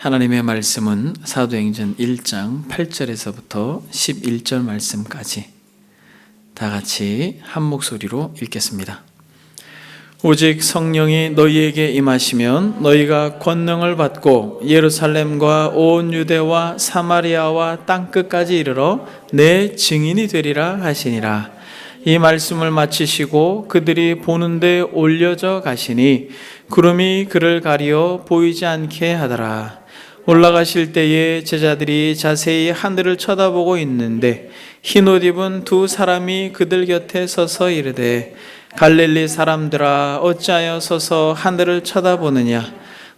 하나님의 말씀은 사도행전 1장 8절에서부터 11절 말씀까지 다 같이 한 목소리로 읽겠습니다. 오직 성령이 너희에게 임하시면 너희가 권능을 받고 예루살렘과 온 유대와 사마리아와 땅끝까지 이르러 내 증인이 되리라 하시니라. 이 말씀을 마치시고 그들이 보는데 올려져 가시니 구름이 그를 가리어 보이지 않게 하더라. 올라가실 때에 제자들이 자세히 하늘을 쳐다보고 있는데 흰옷 입은 두 사람이 그들 곁에 서서 이르되 갈릴리 사람들아 어찌하여 서서 하늘을 쳐다보느냐.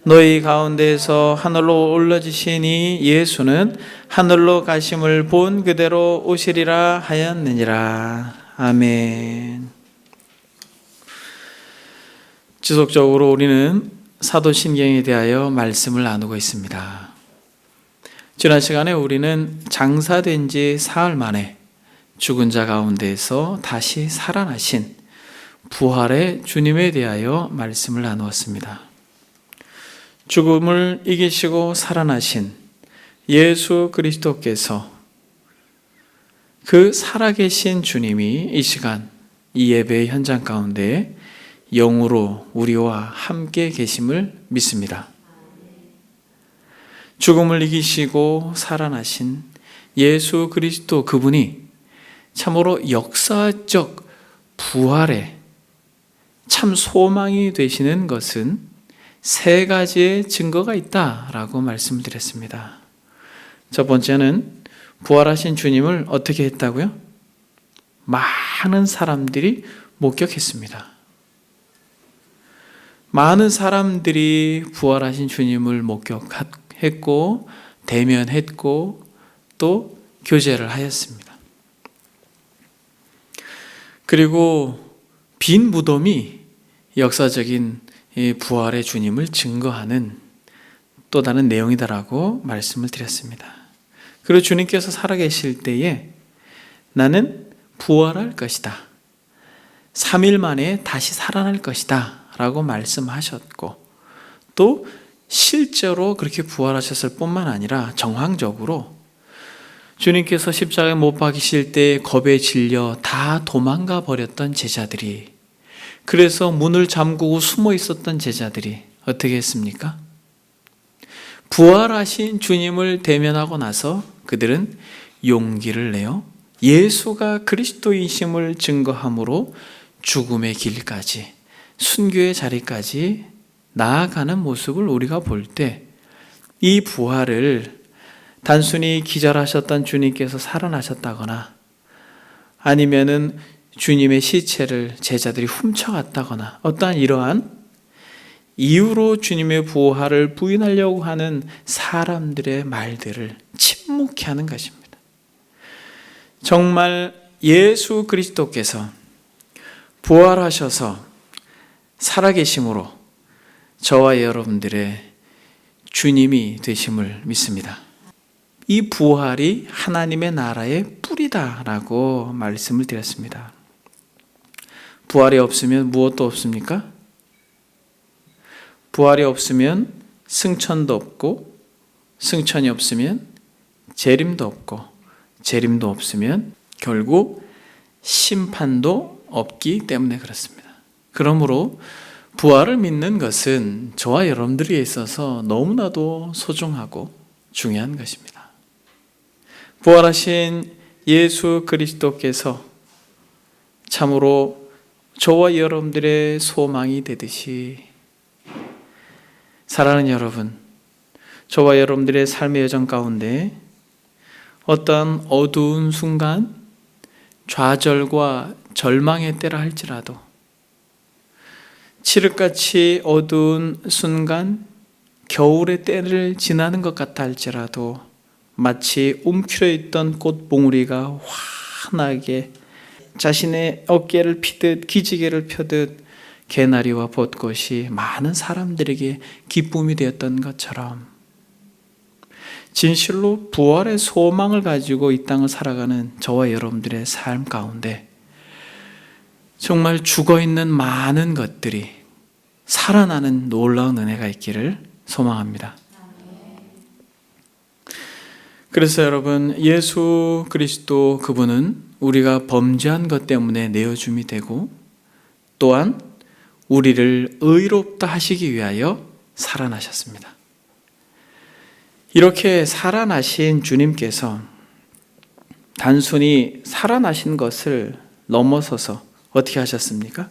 너희 가운데에서 하늘로 올라지신 이 예수는 하늘로 가심을 본 그대로 오시리라 하였느니라. 아멘. 지속적으로 우리는 사도신경에 대하여 말씀을 나누고 있습니다. 지난 시간에 우리는 장사된 지 사흘 만에 죽은 자 가운데에서 다시 살아나신 부활의 주님에 대하여 말씀을 나누었습니다. 죽음을 이기시고 살아나신 예수 그리스도께서 그 살아계신 주님이 이 시간 이 예배의 현장 가운데 영으로 우리와 함께 계심을 믿습니다. 죽음을 이기시고 살아나신 예수 그리스도 그분이 참으로 역사적 부활의 참 소망이 되시는 것은 세 가지의 증거가 있다라고 말씀드렸습니다. 첫 번째는 부활하신 주님을 어떻게 했다고요? 많은 사람들이 목격했습니다. 많은 사람들이 부활하신 주님을 목격했고 대면했고 또 교제를 하였습니다. 그리고 빈 무덤이 역사적인 부활의 주님을 증거하는 또 다른 내용이다라고 말씀을 드렸습니다. 그리고 주님께서 살아계실 때에 나는 부활할 것이다. 3일 만에 다시 살아날 것이다 라고 말씀하셨고 또 실제로 그렇게 부활하셨을 뿐만 아니라 정황적으로 주님께서 십자가에 못 박히실 때 겁에 질려 다 도망가 버렸던 제자들이, 그래서 문을 잠그고 숨어 있었던 제자들이 어떻게 했습니까? 부활하신 주님을 대면하고 나서 그들은 용기를 내어 예수가 그리스도이심을 증거함으로 죽음의 길까지 순교의 자리까지 나아가는 모습을 우리가 볼 때 이 부활을 단순히 기절하셨던 주님께서 살아나셨다거나 아니면은 주님의 시체를 제자들이 훔쳐갔다거나 어떠한 이러한 이유로 주님의 부활을 부인하려고 하는 사람들의 말들을 침묵케 하는 것입니다. 정말 예수 그리스도께서 부활하셔서 살아계심으로 저와 여러분들의 주님이 되심을 믿습니다. 이 부활이 하나님의 나라의 뿌리다라고 말씀을 드렸습니다. 부활이 없으면 무엇도 없습니까? 부활이 없으면 승천도 없고, 승천이 없으면 재림도 없고, 재림도 없으면 결국 심판도 없기 때문에 그렇습니다. 그러므로 부활을 믿는 것은 저와 여러분들에게 있어서 너무나도 소중하고 중요한 것입니다. 부활하신 예수 그리스도께서 참으로 저와 여러분들의 소망이 되듯이 사랑하는 여러분, 저와 여러분들의 삶의 여정 가운데 어떤 어두운 순간, 좌절과 절망의 때라 할지라도 칠흑같이 어두운 순간, 겨울의 때를 지나는 것 같다 할지라도 마치 움츠려 있던 꽃봉우리가 환하게 자신의 어깨를 피듯 기지개를 펴듯 개나리와 벚꽃이 많은 사람들에게 기쁨이 되었던 것처럼 진실로 부활의 소망을 가지고 이 땅을 살아가는 저와 여러분들의 삶 가운데 정말 죽어있는 많은 것들이 살아나는 놀라운 은혜가 있기를 소망합니다. 그래서 여러분, 예수 그리스도 그분은 우리가 범죄한 것 때문에 내어줌이 되고 또한 우리를 의롭다 하시기 위하여 살아나셨습니다. 이렇게 살아나신 주님께서 단순히 살아나신 것을 넘어서서 어떻게 하셨습니까?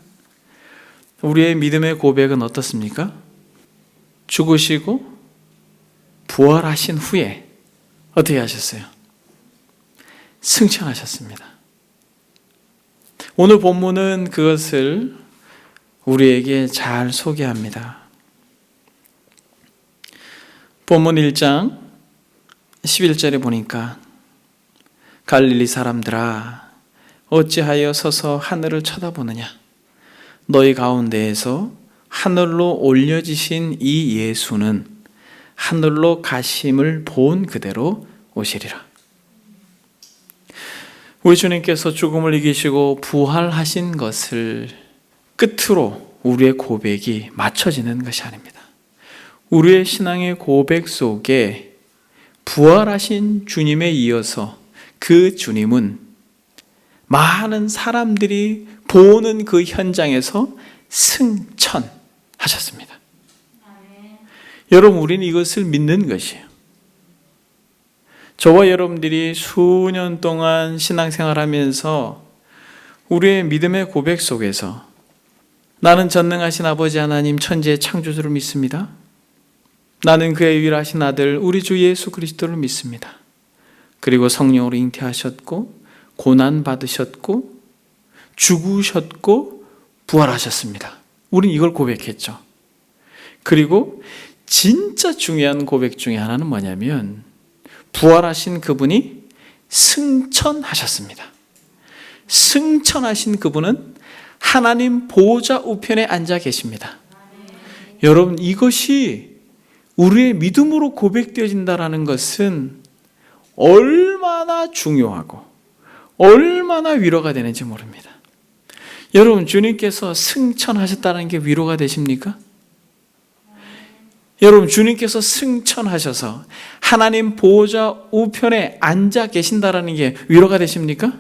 우리의 믿음의 고백은 어떻습니까? 죽으시고 부활하신 후에 어떻게 하셨어요? 승천하셨습니다. 오늘 본문은 그것을 우리에게 잘 소개합니다. 본문 1장 11절에 보니까 갈릴리 사람들아 어찌하여 서서 하늘을 쳐다보느냐 너희 가운데에서 하늘로 올려지신 이 예수는 하늘로 가심을 본 그대로 오시리라. 우리 주님께서 죽음을 이기시고 부활하신 것을 끝으로 우리의 고백이 맞춰지는 것이 아닙니다. 우리의 신앙의 고백 속에 부활하신 주님에 이어서 그 주님은 많은 사람들이 보는 그 현장에서 승천하셨습니다. 여러분, 우리는 이것을 믿는 것이에요. 저와 여러분들이 수년 동안 신앙생활하면서 우리의 믿음의 고백 속에서 나는 전능하신 아버지 하나님 천지의 창조주를 믿습니다. 나는 그의 유일하신 아들 우리 주 예수 그리스도를 믿습니다. 그리고 성령으로 잉태하셨고 고난받으셨고 죽으셨고 부활하셨습니다. 우린 이걸 고백했죠. 그리고 진짜 중요한 고백 중에 하나는 뭐냐면 부활하신 그분이 승천하셨습니다. 승천하신 그분은 하나님 보좌 우편에 앉아 계십니다. 여러분, 이것이 우리의 믿음으로 고백되어진다는 것은 얼마나 중요하고 얼마나 위로가 되는지 모릅니다. 여러분, 주님께서 승천하셨다는 게 위로가 되십니까? 여러분, 주님께서 승천하셔서 하나님 보좌 우편에 앉아 계신다는 게 위로가 되십니까?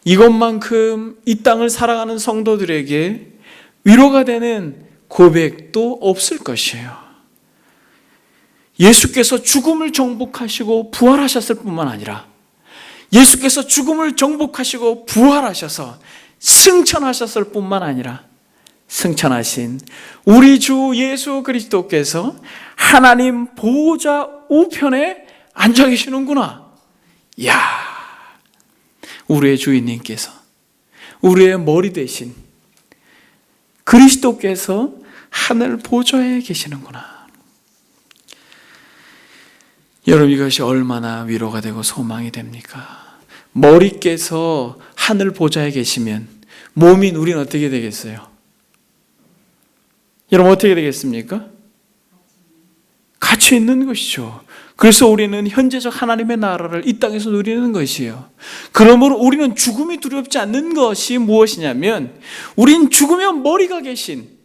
이것만큼 이 땅을 살아가는 성도들에게 위로가 되는 고백도 없을 것이에요. 예수께서 죽음을 정복하시고 부활하셨을 뿐만 아니라 예수께서 죽음을 정복하시고 부활하셔서 승천하셨을 뿐만 아니라 승천하신 우리 주 예수 그리스도께서 하나님 보좌 우편에 앉아 계시는구나. 이야, 우리의 주인님께서 우리의 머리 대신 그리스도께서 하늘 보좌에 계시는구나. 여러분, 이것이 얼마나 위로가 되고 소망이 됩니까? 머리께서 하늘 보좌에 계시면 몸인 우리는 어떻게 되겠어요? 여러분, 어떻게 되겠습니까? 같이 있는 것이죠. 그래서 우리는 현재적 하나님의 나라를 이 땅에서 누리는 것이에요. 그러므로 우리는 죽음이 두렵지 않는 것이 무엇이냐면 우린 죽으면 머리가 계신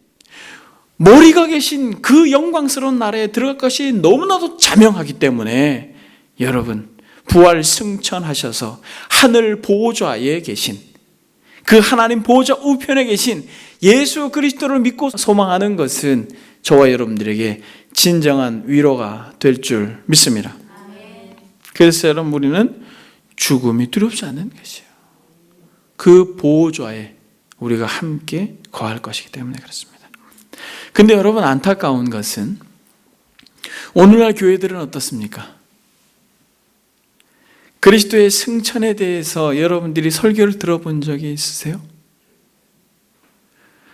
그 영광스러운 나라에 들어갈 것이 너무나도 자명하기 때문에 여러분, 부활 승천하셔서 하늘 보좌에 계신 그 하나님 보좌 우편에 계신 예수 그리스도를 믿고 소망하는 것은 저와 여러분들에게 진정한 위로가 될 줄 믿습니다. 그래서 여러분, 우리는 죽음이 두렵지 않는 것이에요. 그 보좌에 우리가 함께 거할 것이기 때문에 그렇습니다. 근데 여러분, 안타까운 것은 오늘날 교회들은 어떻습니까? 그리스도의 승천에 대해서 여러분들이 설교를 들어본 적이 있으세요?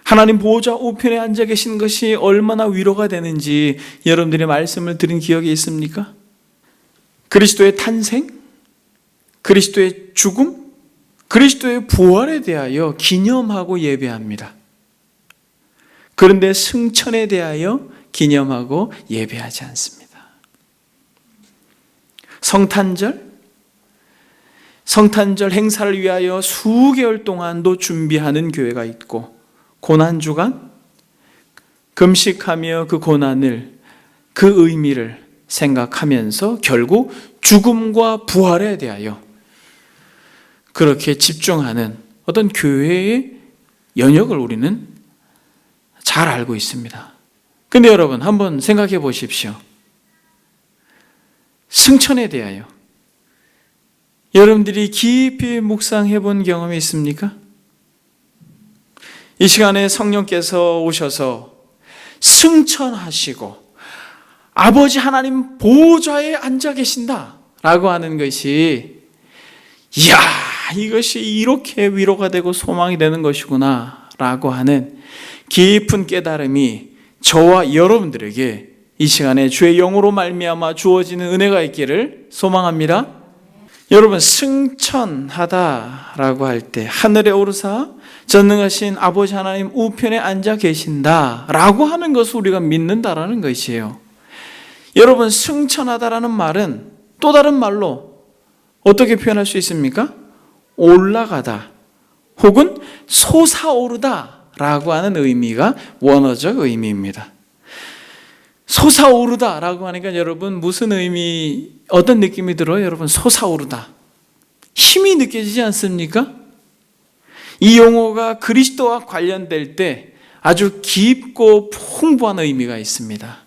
하나님 보좌 우편에 앉아 계신 것이 얼마나 위로가 되는지 여러분들이 말씀을 드린 기억이 있습니까? 그리스도의 탄생, 그리스도의 죽음, 그리스도의 부활에 대하여 기념하고 예배합니다. 그런데 승천에 대하여 기념하고 예배하지 않습니다. 성탄절 행사를 위하여 수개월 동안도 준비하는 교회가 있고, 고난주간 금식하며 그 고난을, 그 의미를 생각하면서 결국 죽음과 부활에 대하여 그렇게 집중하는 어떤 교회의 영역을 우리는 잘 알고 있습니다. 근데 여러분 한번 생각해 보십시오. 승천에 대하여 여러분들이 깊이 묵상해 본 경험이 있습니까? 이 시간에 성령께서 오셔서 승천하시고 아버지 하나님 보좌에 앉아 계신다 라고 하는 것이, 이야, 이것이 이렇게 위로가 되고 소망이 되는 것이구나 라고 하는 깊은 깨달음이 저와 여러분들에게 이 시간에 주의 영으로 말미암아 주어지는 은혜가 있기를 소망합니다. 여러분, 승천하다라고 할 때 하늘에 오르사 전능하신 아버지 하나님 우편에 앉아 계신다라고 하는 것을 우리가 믿는다라는 것이에요. 여러분, 승천하다라는 말은 또 다른 말로 어떻게 표현할 수 있습니까? 올라가다 혹은 솟아오르다라고 하는 의미가 원어적 의미입니다. 솟아오르다라고 하니까 여러분 무슨 의미, 어떤 느낌이 들어요? 여러분, 솟아오르다. 힘이 느껴지지 않습니까? 이 용어가 그리스도와 관련될 때 아주 깊고 풍부한 의미가 있습니다.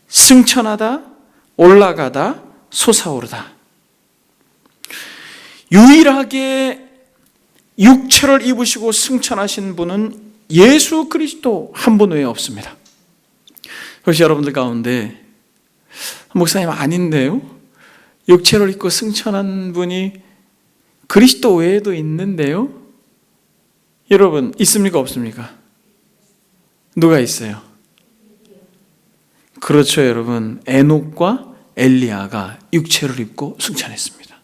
승천하다, 올라가다, 솟아오르다. 유일하게 육체를 입으시고 승천하신 분은 예수 그리스도 한 분 외에 없습니다. 혹시 여러분들 가운데 목사님 아닌데요? 육체를 입고 승천한 분이 그리스도 외에도 있는데요? 여러분 있습니까 없습니까? 누가 있어요? 그렇죠 여러분, 에녹과 엘리야가 육체를 입고 승천했습니다.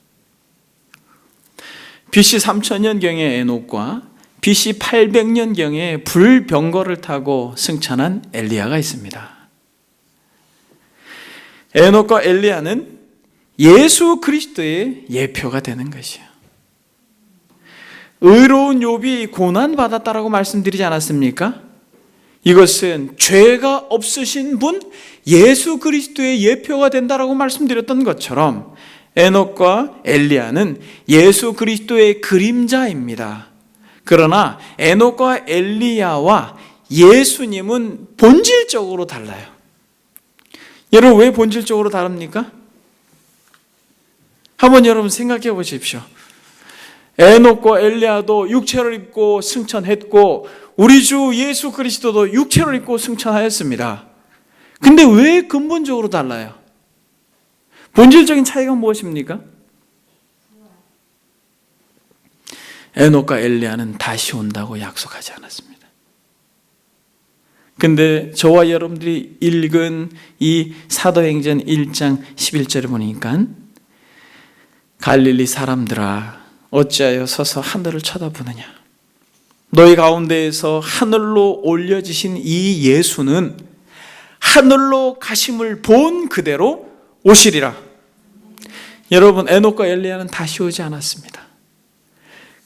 BC 3000년경에 에녹과 BC 800년경에 불병거를 타고 승천한 엘리야가 있습니다. 에녹과 엘리야는 예수 그리스도의 예표가 되는 것이에요. 의로운 욥이 고난받았다라고 말씀드리지 않았습니까? 이것은 죄가 없으신 분 예수 그리스도의 예표가 된다라고 말씀드렸던 것처럼 에녹과 엘리야는 예수 그리스도의 그림자입니다. 그러나 에녹과 엘리야와 예수님은 본질적으로 달라요. 여러분 왜 본질적으로 다릅니까? 한번 여러분 생각해 보십시오. 에녹과 엘리야도 육체를 입고 승천했고 우리 주 예수 그리스도도 육체를 입고 승천하였습니다. 근데 왜 근본적으로 달라요? 본질적인 차이가 무엇입니까? 에녹과 엘리야는 다시 온다고 약속하지 않았습니다. 근데 저와 여러분들이 읽은 이 사도행전 1장 11절을 보니까 갈릴리 사람들아 어찌하여 서서 하늘을 쳐다보느냐, 너희 가운데에서 하늘로 올려지신 이 예수는 하늘로 가심을 본 그대로 오시리라. 여러분 에녹과 엘리야는 다시 오지 않았습니다.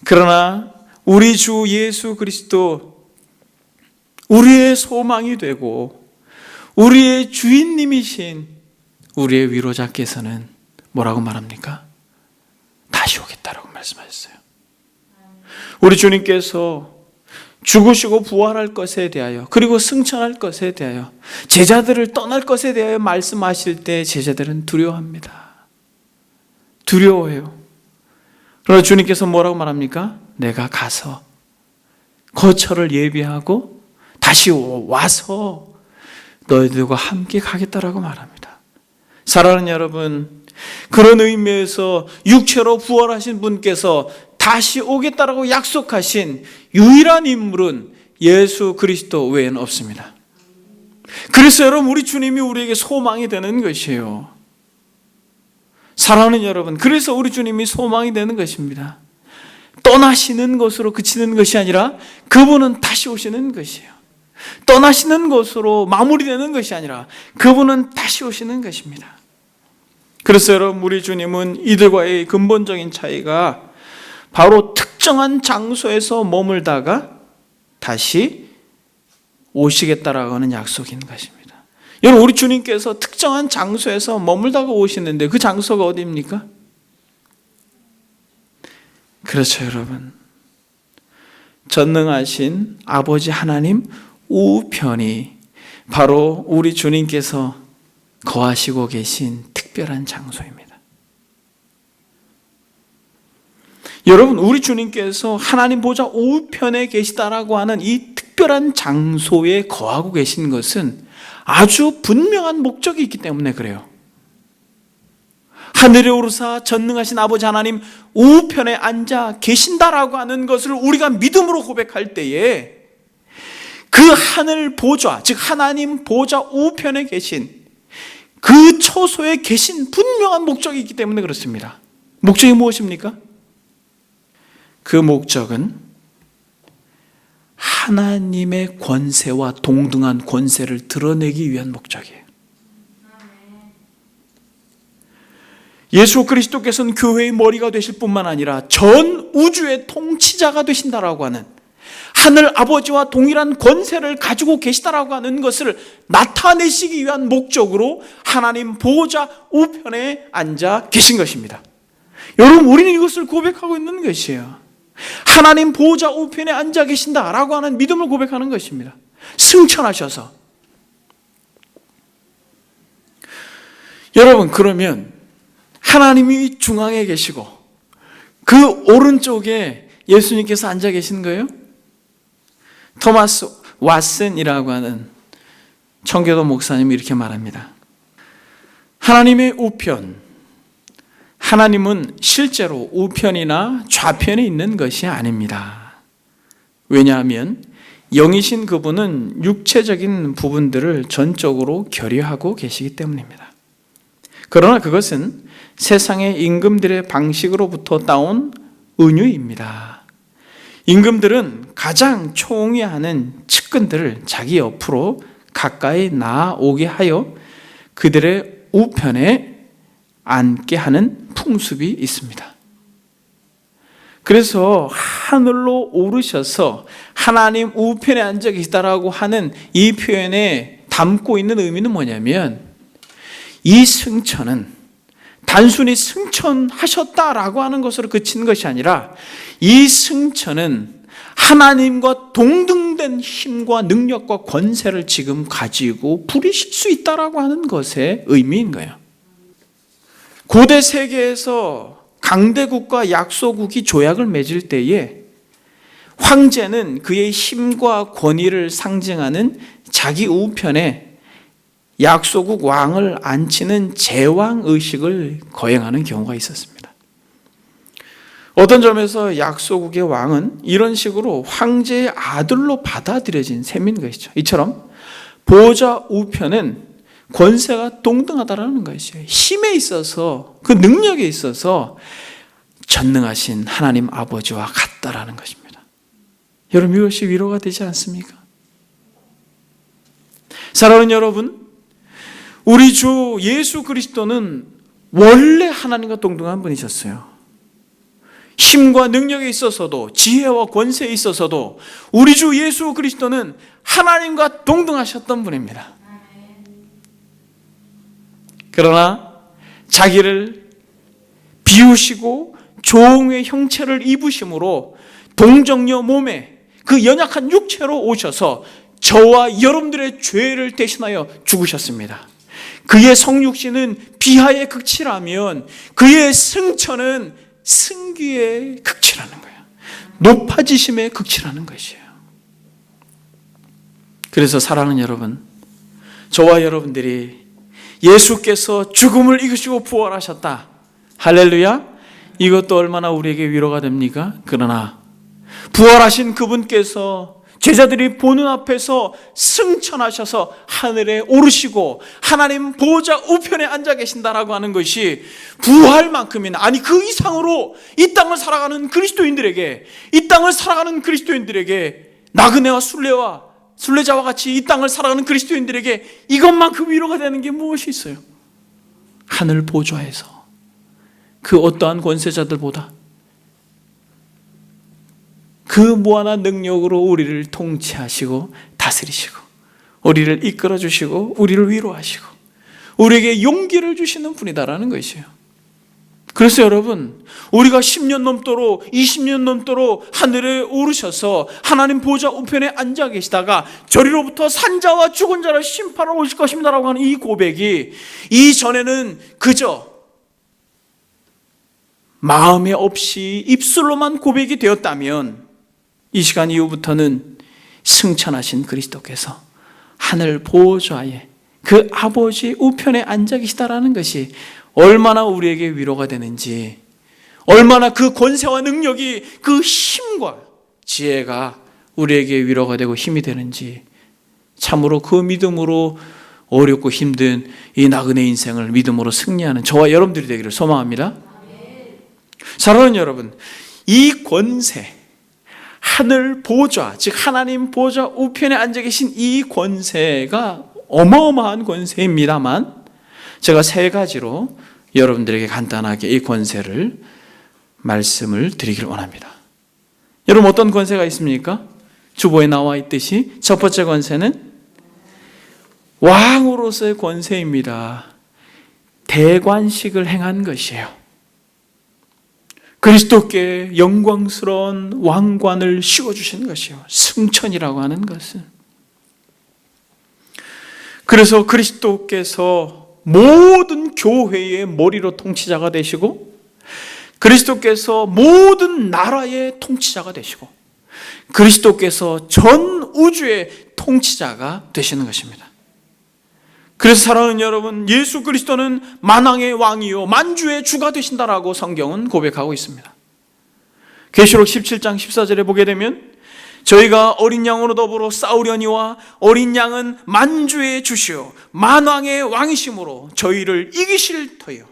그러나 우리 주 예수 그리스도 우리의 소망이 되고 우리의 주인님이신 우리의 위로자께서는 뭐라고 말합니까? 다시 오겠다라고 말씀하셨어요. 우리 주님께서 죽으시고 부활할 것에 대하여 그리고 승천할 것에 대하여 제자들을 떠날 것에 대하여 말씀하실 때 제자들은 두려워합니다. 두려워해요. 그러나 주님께서 뭐라고 말합니까? 내가 가서 거처를 예비하고 다시 와서 너희들과 함께 가겠다라고 말합니다. 사랑하는 여러분, 그런 의미에서 육체로 부활하신 분께서 다시 오겠다라고 약속하신 유일한 인물은 예수 그리스도 외에는 없습니다. 그래서 여러분 우리 주님이 우리에게 소망이 되는 것이에요. 사랑하는 여러분, 그래서 우리 주님이 소망이 되는 것입니다. 떠나시는 것으로 그치는 것이 아니라 그분은 다시 오시는 것이에요. 떠나시는 것으로 마무리되는 것이 아니라 그분은 다시 오시는 것입니다. 그래서 여러분 우리 주님은 이들과의 근본적인 차이가 바로 특정한 장소에서 머물다가 다시 오시겠다라고 하는 약속인 것입니다. 여러분, 우리 주님께서 특정한 장소에서 머물다가 오시는데 그 장소가 어디입니까? 그렇죠, 여러분. 전능하신 아버지 하나님 우편이 바로 우리 주님께서 거하시고 계신 특별한 장소입니다. 여러분, 우리 주님께서 하나님 보좌 우편에 계시다라고 하는 이 특별한 장소에 거하고 계신 것은 아주 분명한 목적이 있기 때문에 그래요. 하늘에 오르사 전능하신 아버지 하나님 우편에 앉아 계신다라고 하는 것을 우리가 믿음으로 고백할 때에 그 하늘 보좌, 즉 하나님 보좌 우편에 계신 그 처소에 계신 분명한 목적이 있기 때문에 그렇습니다. 목적이 무엇입니까? 그 목적은 하나님의 권세와 동등한 권세를 드러내기 위한 목적이에요. 예수 그리스도께서는 교회의 머리가 되실 뿐만 아니라 전 우주의 통치자가 되신다라고 하는, 하늘 아버지와 동일한 권세를 가지고 계시다라고 하는 것을 나타내시기 위한 목적으로 하나님 보호자 우편에 앉아 계신 것입니다. 여러분, 우리는 이것을 고백하고 있는 것이에요. 하나님 보호자 우편에 앉아 계신다라고 하는 믿음을 고백하는 것입니다. 승천하셔서. 여러분, 그러면 하나님이 중앙에 계시고 그 오른쪽에 예수님께서 앉아 계신 거예요? 토마스 왓슨이라고 하는 청교도 목사님이 이렇게 말합니다. 하나님의 우편, 하나님은 실제로 우편이나 좌편에 있는 것이 아닙니다. 왜냐하면 영이신 그분은 육체적인 부분들을 전적으로 결여하고 계시기 때문입니다. 그러나 그것은 세상의 임금들의 방식으로부터 따온 은유입니다. 임금들은 가장 총애하는 측근들을 자기 옆으로 가까이 나오게 하여 그들의 우편에 앉게 하는 풍습이 있습니다. 그래서 하늘로 오르셔서 하나님 우편에 앉아 계시다라고 하는 이 표현에 담고 있는 의미는 뭐냐면, 이 승천은 단순히 승천하셨다라고 하는 것으로 그치는 것이 아니라 이 승천은 하나님과 동등된 힘과 능력과 권세를 지금 가지고 부리실 수 있다라고 하는 것의 의미인 거예요. 고대 세계에서 강대국과 약소국이 조약을 맺을 때에 황제는 그의 힘과 권위를 상징하는 자기 우편에 약소국 왕을 앉히는 제왕의식을 거행하는 경우가 있었습니다. 어떤 점에서 약소국의 왕은 이런 식으로 황제의 아들로 받아들여진 셈인 것이죠. 이처럼 보호자 우편은 권세가 동등하다라는 것이에요. 힘에 있어서, 그 능력에 있어서 전능하신 하나님 아버지와 같다라는 것입니다. 여러분, 이것이 위로가 되지 않습니까? 사랑하는 여러분, 우리 주 예수 그리스도는 원래 하나님과 동등한 분이셨어요. 힘과 능력에 있어서도, 지혜와 권세에 있어서도 우리 주 예수 그리스도는 하나님과 동등하셨던 분입니다. 그러나 자기를 비우시고 종의 형체를 입으심으로 동정녀 몸에 그 연약한 육체로 오셔서 저와 여러분들의 죄를 대신하여 죽으셨습니다. 그의 성육신은 비하의 극치라면 그의 승천은 승귀의 극치라는 거예요. 높아지심의 극치라는 것이에요. 그래서 사랑하는 여러분, 저와 여러분들이 예수께서 죽음을 이기시고 부활하셨다, 할렐루야, 이것도 얼마나 우리에게 위로가 됩니까? 그러나 부활하신 그분께서 제자들이 보는 앞에서 승천하셔서 하늘에 오르시고 하나님 보호자 우편에 앉아 계신다라고 하는 것이 부활만큼이나, 아니 그 이상으로 이 땅을 살아가는 그리스도인들에게, 이 땅을 살아가는 그리스도인들에게, 나그네와 순례자와 같이 이 땅을 살아가는 그리스도인들에게 이것만큼 위로가 되는 게 무엇이 있어요? 하늘 보좌에서 그 어떠한 권세자들보다 그 무한한 능력으로 우리를 통치하시고 다스리시고 우리를 이끌어 주시고 우리를 위로하시고 우리에게 용기를 주시는 분이다라는 것이에요. 그래서 여러분, 우리가 10년 넘도록 20년 넘도록 하늘에 오르셔서 하나님 보좌 우편에 앉아 계시다가 저리로부터 산자와 죽은 자를 심판하러 오실 것입니다라고 하는 이 고백이 이전에는 그저 마음에 없이 입술로만 고백이 되었다면 이 시간 이후부터는 승천하신 그리스도께서 하늘 보좌에 그 아버지 우편에 앉아 계시다라는 것이 얼마나 우리에게 위로가 되는지, 얼마나 그 권세와 능력이 그 힘과 지혜가 우리에게 위로가 되고 힘이 되는지, 참으로 그 믿음으로 어렵고 힘든 이 나그네 인생을 믿음으로 승리하는 저와 여러분들이 되기를 소망합니다. 사랑하는 여러분, 이 권세, 하늘 보좌, 즉 하나님 보좌 우편에 앉아 계신 이 권세가 어마어마한 권세입니다만, 제가 세 가지로 여러분들에게 간단하게 이 권세를 말씀을 드리기를 원합니다. 여러분, 어떤 권세가 있습니까? 주보에 나와 있듯이 첫 번째 권세는 왕으로서의 권세입니다. 대관식을 행한 것이에요. 그리스도께 영광스러운 왕관을 씌워주신 것이요, 승천이라고 하는 것은. 그래서 그리스도께서 모든 교회의 머리로 통치자가 되시고, 그리스도께서 모든 나라의 통치자가 되시고, 그리스도께서 전 우주의 통치자가 되시는 것입니다. 그래서 사랑하는 여러분, 예수 그리스도는 만왕의 왕이요 만주의 주가 되신다라고 성경은 고백하고 있습니다. 계시록 17장 14절에 보게 되면 저희가 어린 양으로 더불어 싸우려니와 어린 양은 만주의 주시요 만왕의 왕이심으로 저희를 이기실 터요,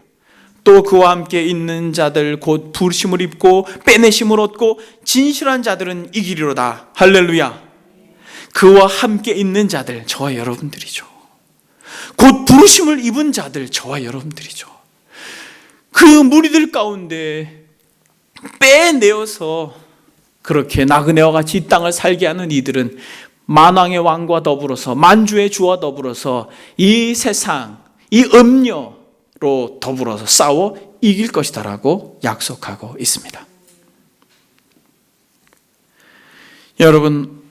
또 그와 함께 있는 자들 곧 부르심을 입고 빼내심을 얻고 진실한 자들은 이기리로다. 할렐루야. 그와 함께 있는 자들, 저와 여러분들이죠. 곧 부르심을 입은 자들, 저와 여러분들이죠. 그 무리들 가운데 빼내어서 그렇게 나그네와 같이 이 땅을 살게 하는 이들은 만왕의 왕과 더불어서, 만주의 주와 더불어서 이 세상, 이 음녀로 더불어서 싸워 이길 것이다라고 약속하고 있습니다. 여러분,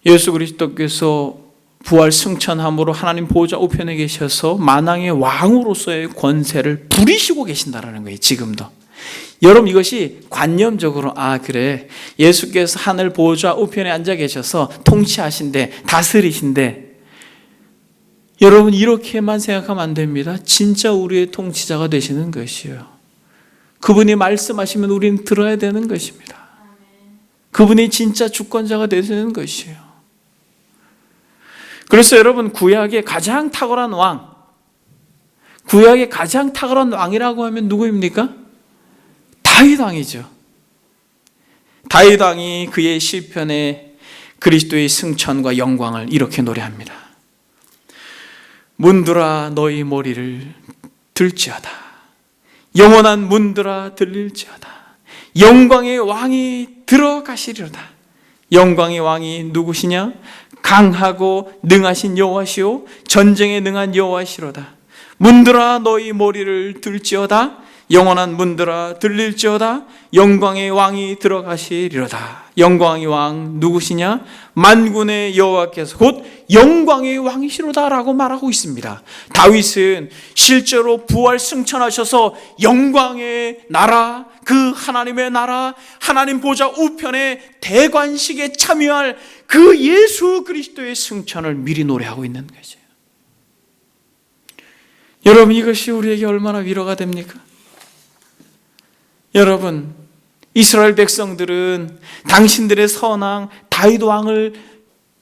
예수 그리스도께서 부활 승천함으로 하나님 보좌 우편에 계셔서 만왕의 왕으로서의 권세를 부리시고 계신다라는 거예요. 지금도. 여러분, 이것이 관념적으로 그래, 예수께서 하늘 보좌 우편에 앉아 계셔서 통치하신대, 다스리신대, 여러분 이렇게만 생각하면 안 됩니다. 진짜 우리의 통치자가 되시는 것이에요. 그분이 말씀하시면 우리는 들어야 되는 것입니다. 그분이 진짜 주권자가 되시는 것이에요. 그래서 여러분, 구약의 가장 탁월한 왕, 구약의 가장 탁월한 왕이라고 하면 누구입니까? 다윗 왕이죠. 다윗 왕이 그의 시편에 그리스도의 승천과 영광을 이렇게 노래합니다. 문들아 너희 머리를 들지어다. 영원한 문들아 들릴지어다. 영광의 왕이 들어가시리로다. 영광의 왕이 누구시냐? 강하고 능하신 여호와시오 전쟁에 능한 여호와시로다. 문들아 너희 머리를 들지어다. 영원한 문들아 들릴지어다. 영광의 왕이 들어가시리로다. 영광의 왕 누구시냐? 만군의 여호와께서 곧 영광의 왕이시로다라고 말하고 있습니다. 다윗은 실제로 부활 승천하셔서 영광의 나라, 그 하나님의 나라, 하나님 보좌 우편의 대관식에 참여할 그 예수 그리스도의 승천을 미리 노래하고 있는 거죠. 여러분, 이것이 우리에게 얼마나 위로가 됩니까? 여러분, 이스라엘 백성들은 당신들의 선왕 다윗 왕을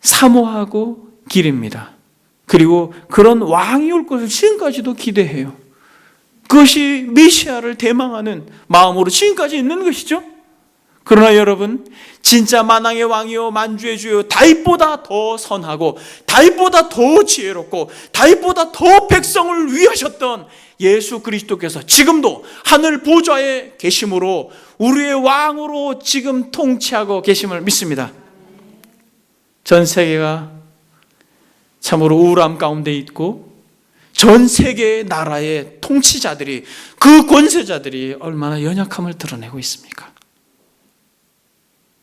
사모하고 기립니다. 그리고 그런 왕이 올 것을 지금까지도 기대해요. 그것이 메시아를 대망하는 마음으로 지금까지 있는 것이죠. 그러나 여러분, 진짜 만왕의 왕이요 만주의 주요 다윗보다 더 선하고 다윗보다 더 지혜롭고 다윗보다 더 백성을 위하셨던 예수 그리스도께서 지금도 하늘 보좌에 계심으로 우리의 왕으로 지금 통치하고 계심을 믿습니다. 전 세계가 참으로 우울함 가운데 있고 전 세계의 나라의 통치자들이, 그 권세자들이 얼마나 연약함을 드러내고 있습니까?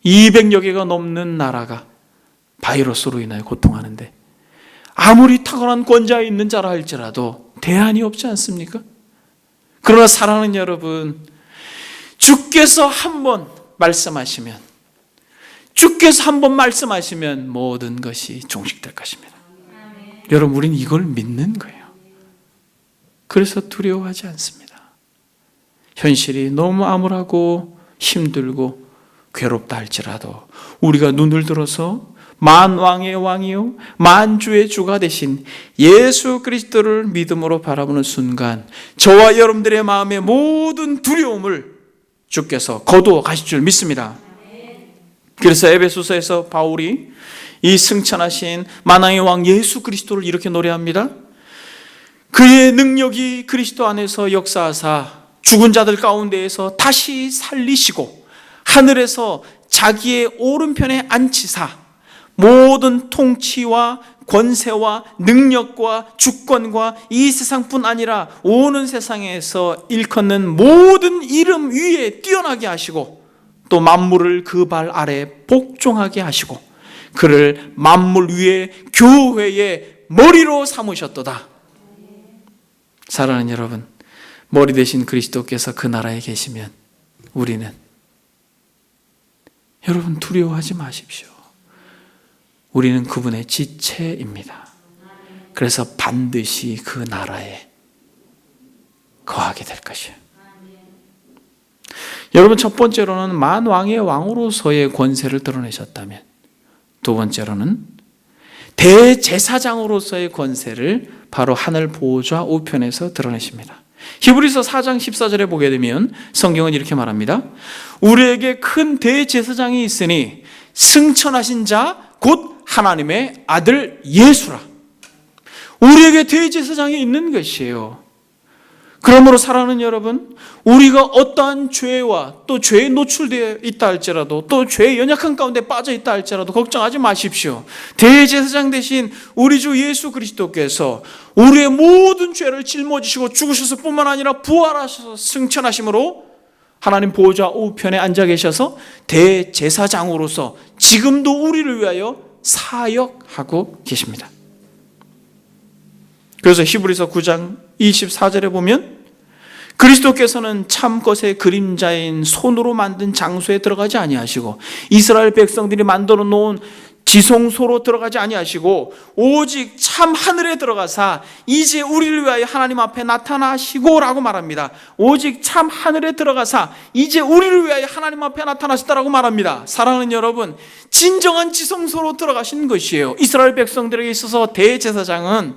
200여 개가 넘는 나라가 바이러스로 인하여 고통하는데 아무리 탁월한 권자에 있는 자라 할지라도 대안이 없지 않습니까? 그러나 사랑하는 여러분, 주께서 한번 말씀하시면, 주께서 한번 말씀하시면 모든 것이 종식될 것입니다. 여러분, 우리는 이걸 믿는 거예요. 그래서 두려워하지 않습니다. 현실이 너무 암울하고 힘들고 괴롭다 할지라도 우리가 눈을 들어서 만왕의 왕이요 만주의 주가 되신 예수 그리스도를 믿음으로 바라보는 순간 저와 여러분들의 마음의 모든 두려움을 주께서 거두어 가실 줄 믿습니다. 그래서 에베소서에서 바울이 이 승천하신 만왕의 왕 예수 그리스도를 이렇게 노래합니다. 그의 능력이 그리스도 안에서 역사하사 죽은 자들 가운데에서 다시 살리시고 하늘에서 자기의 오른편에 앉히사 모든 통치와 권세와 능력과 주권과 이 세상뿐 아니라 오는 세상에서 일컫는 모든 이름 위에 뛰어나게 하시고 또 만물을 그 발 아래 복종하게 하시고 그를 만물 위에 교회의 머리로 삼으셨도다. 사랑하는 여러분, 머리 되신 그리스도께서 그 나라에 계시면 우리는, 여러분 두려워하지 마십시오. 우리는 그분의 지체입니다. 그래서 반드시 그 나라에 거하게 될 것이에요. 여러분, 첫 번째로는 만왕의 왕으로서의 권세를 드러내셨다면, 두 번째로는 대제사장으로서의 권세를 바로 하늘 보좌 우편에서 드러내십니다. 히브리서 4장 14절에 보게 되면 성경은 이렇게 말합니다. 우리에게 큰 대제사장이 있으니 승천하신 자 곧 하나님의 아들 예수라. 우리에게 대제사장이 있는 것이에요. 그러므로 사랑하는 여러분, 우리가 어떠한 죄와 또 죄에 노출되어 있다 할지라도 또 죄의 연약한 가운데 빠져 있다 할지라도 걱정하지 마십시오. 대제사장 대신 우리 주 예수 그리스도께서 우리의 모든 죄를 짊어지시고 죽으셨을 뿐만 아니라 부활하셔서 승천하심으로 하나님 보좌 우편에 앉아 계셔서 대제사장으로서 지금도 우리를 위하여 사역하고 계십니다. 그래서 히브리서 9장 24절에 보면 그리스도께서는 참 것의 그림자인 손으로 만든 장소에 들어가지 아니하시고 이스라엘 백성들이 만들어 놓은 지성소로 들어가지 아니하시고 오직 참 하늘에 들어가사 이제 우리를 위하여 하나님 앞에 나타나시고 라고 말합니다. 오직 참 하늘에 들어가사 이제 우리를 위하여 하나님 앞에 나타나시다라고 말합니다. 사랑하는 여러분, 진정한 지성소로 들어가신 것이에요. 이스라엘 백성들에게 있어서 대제사장은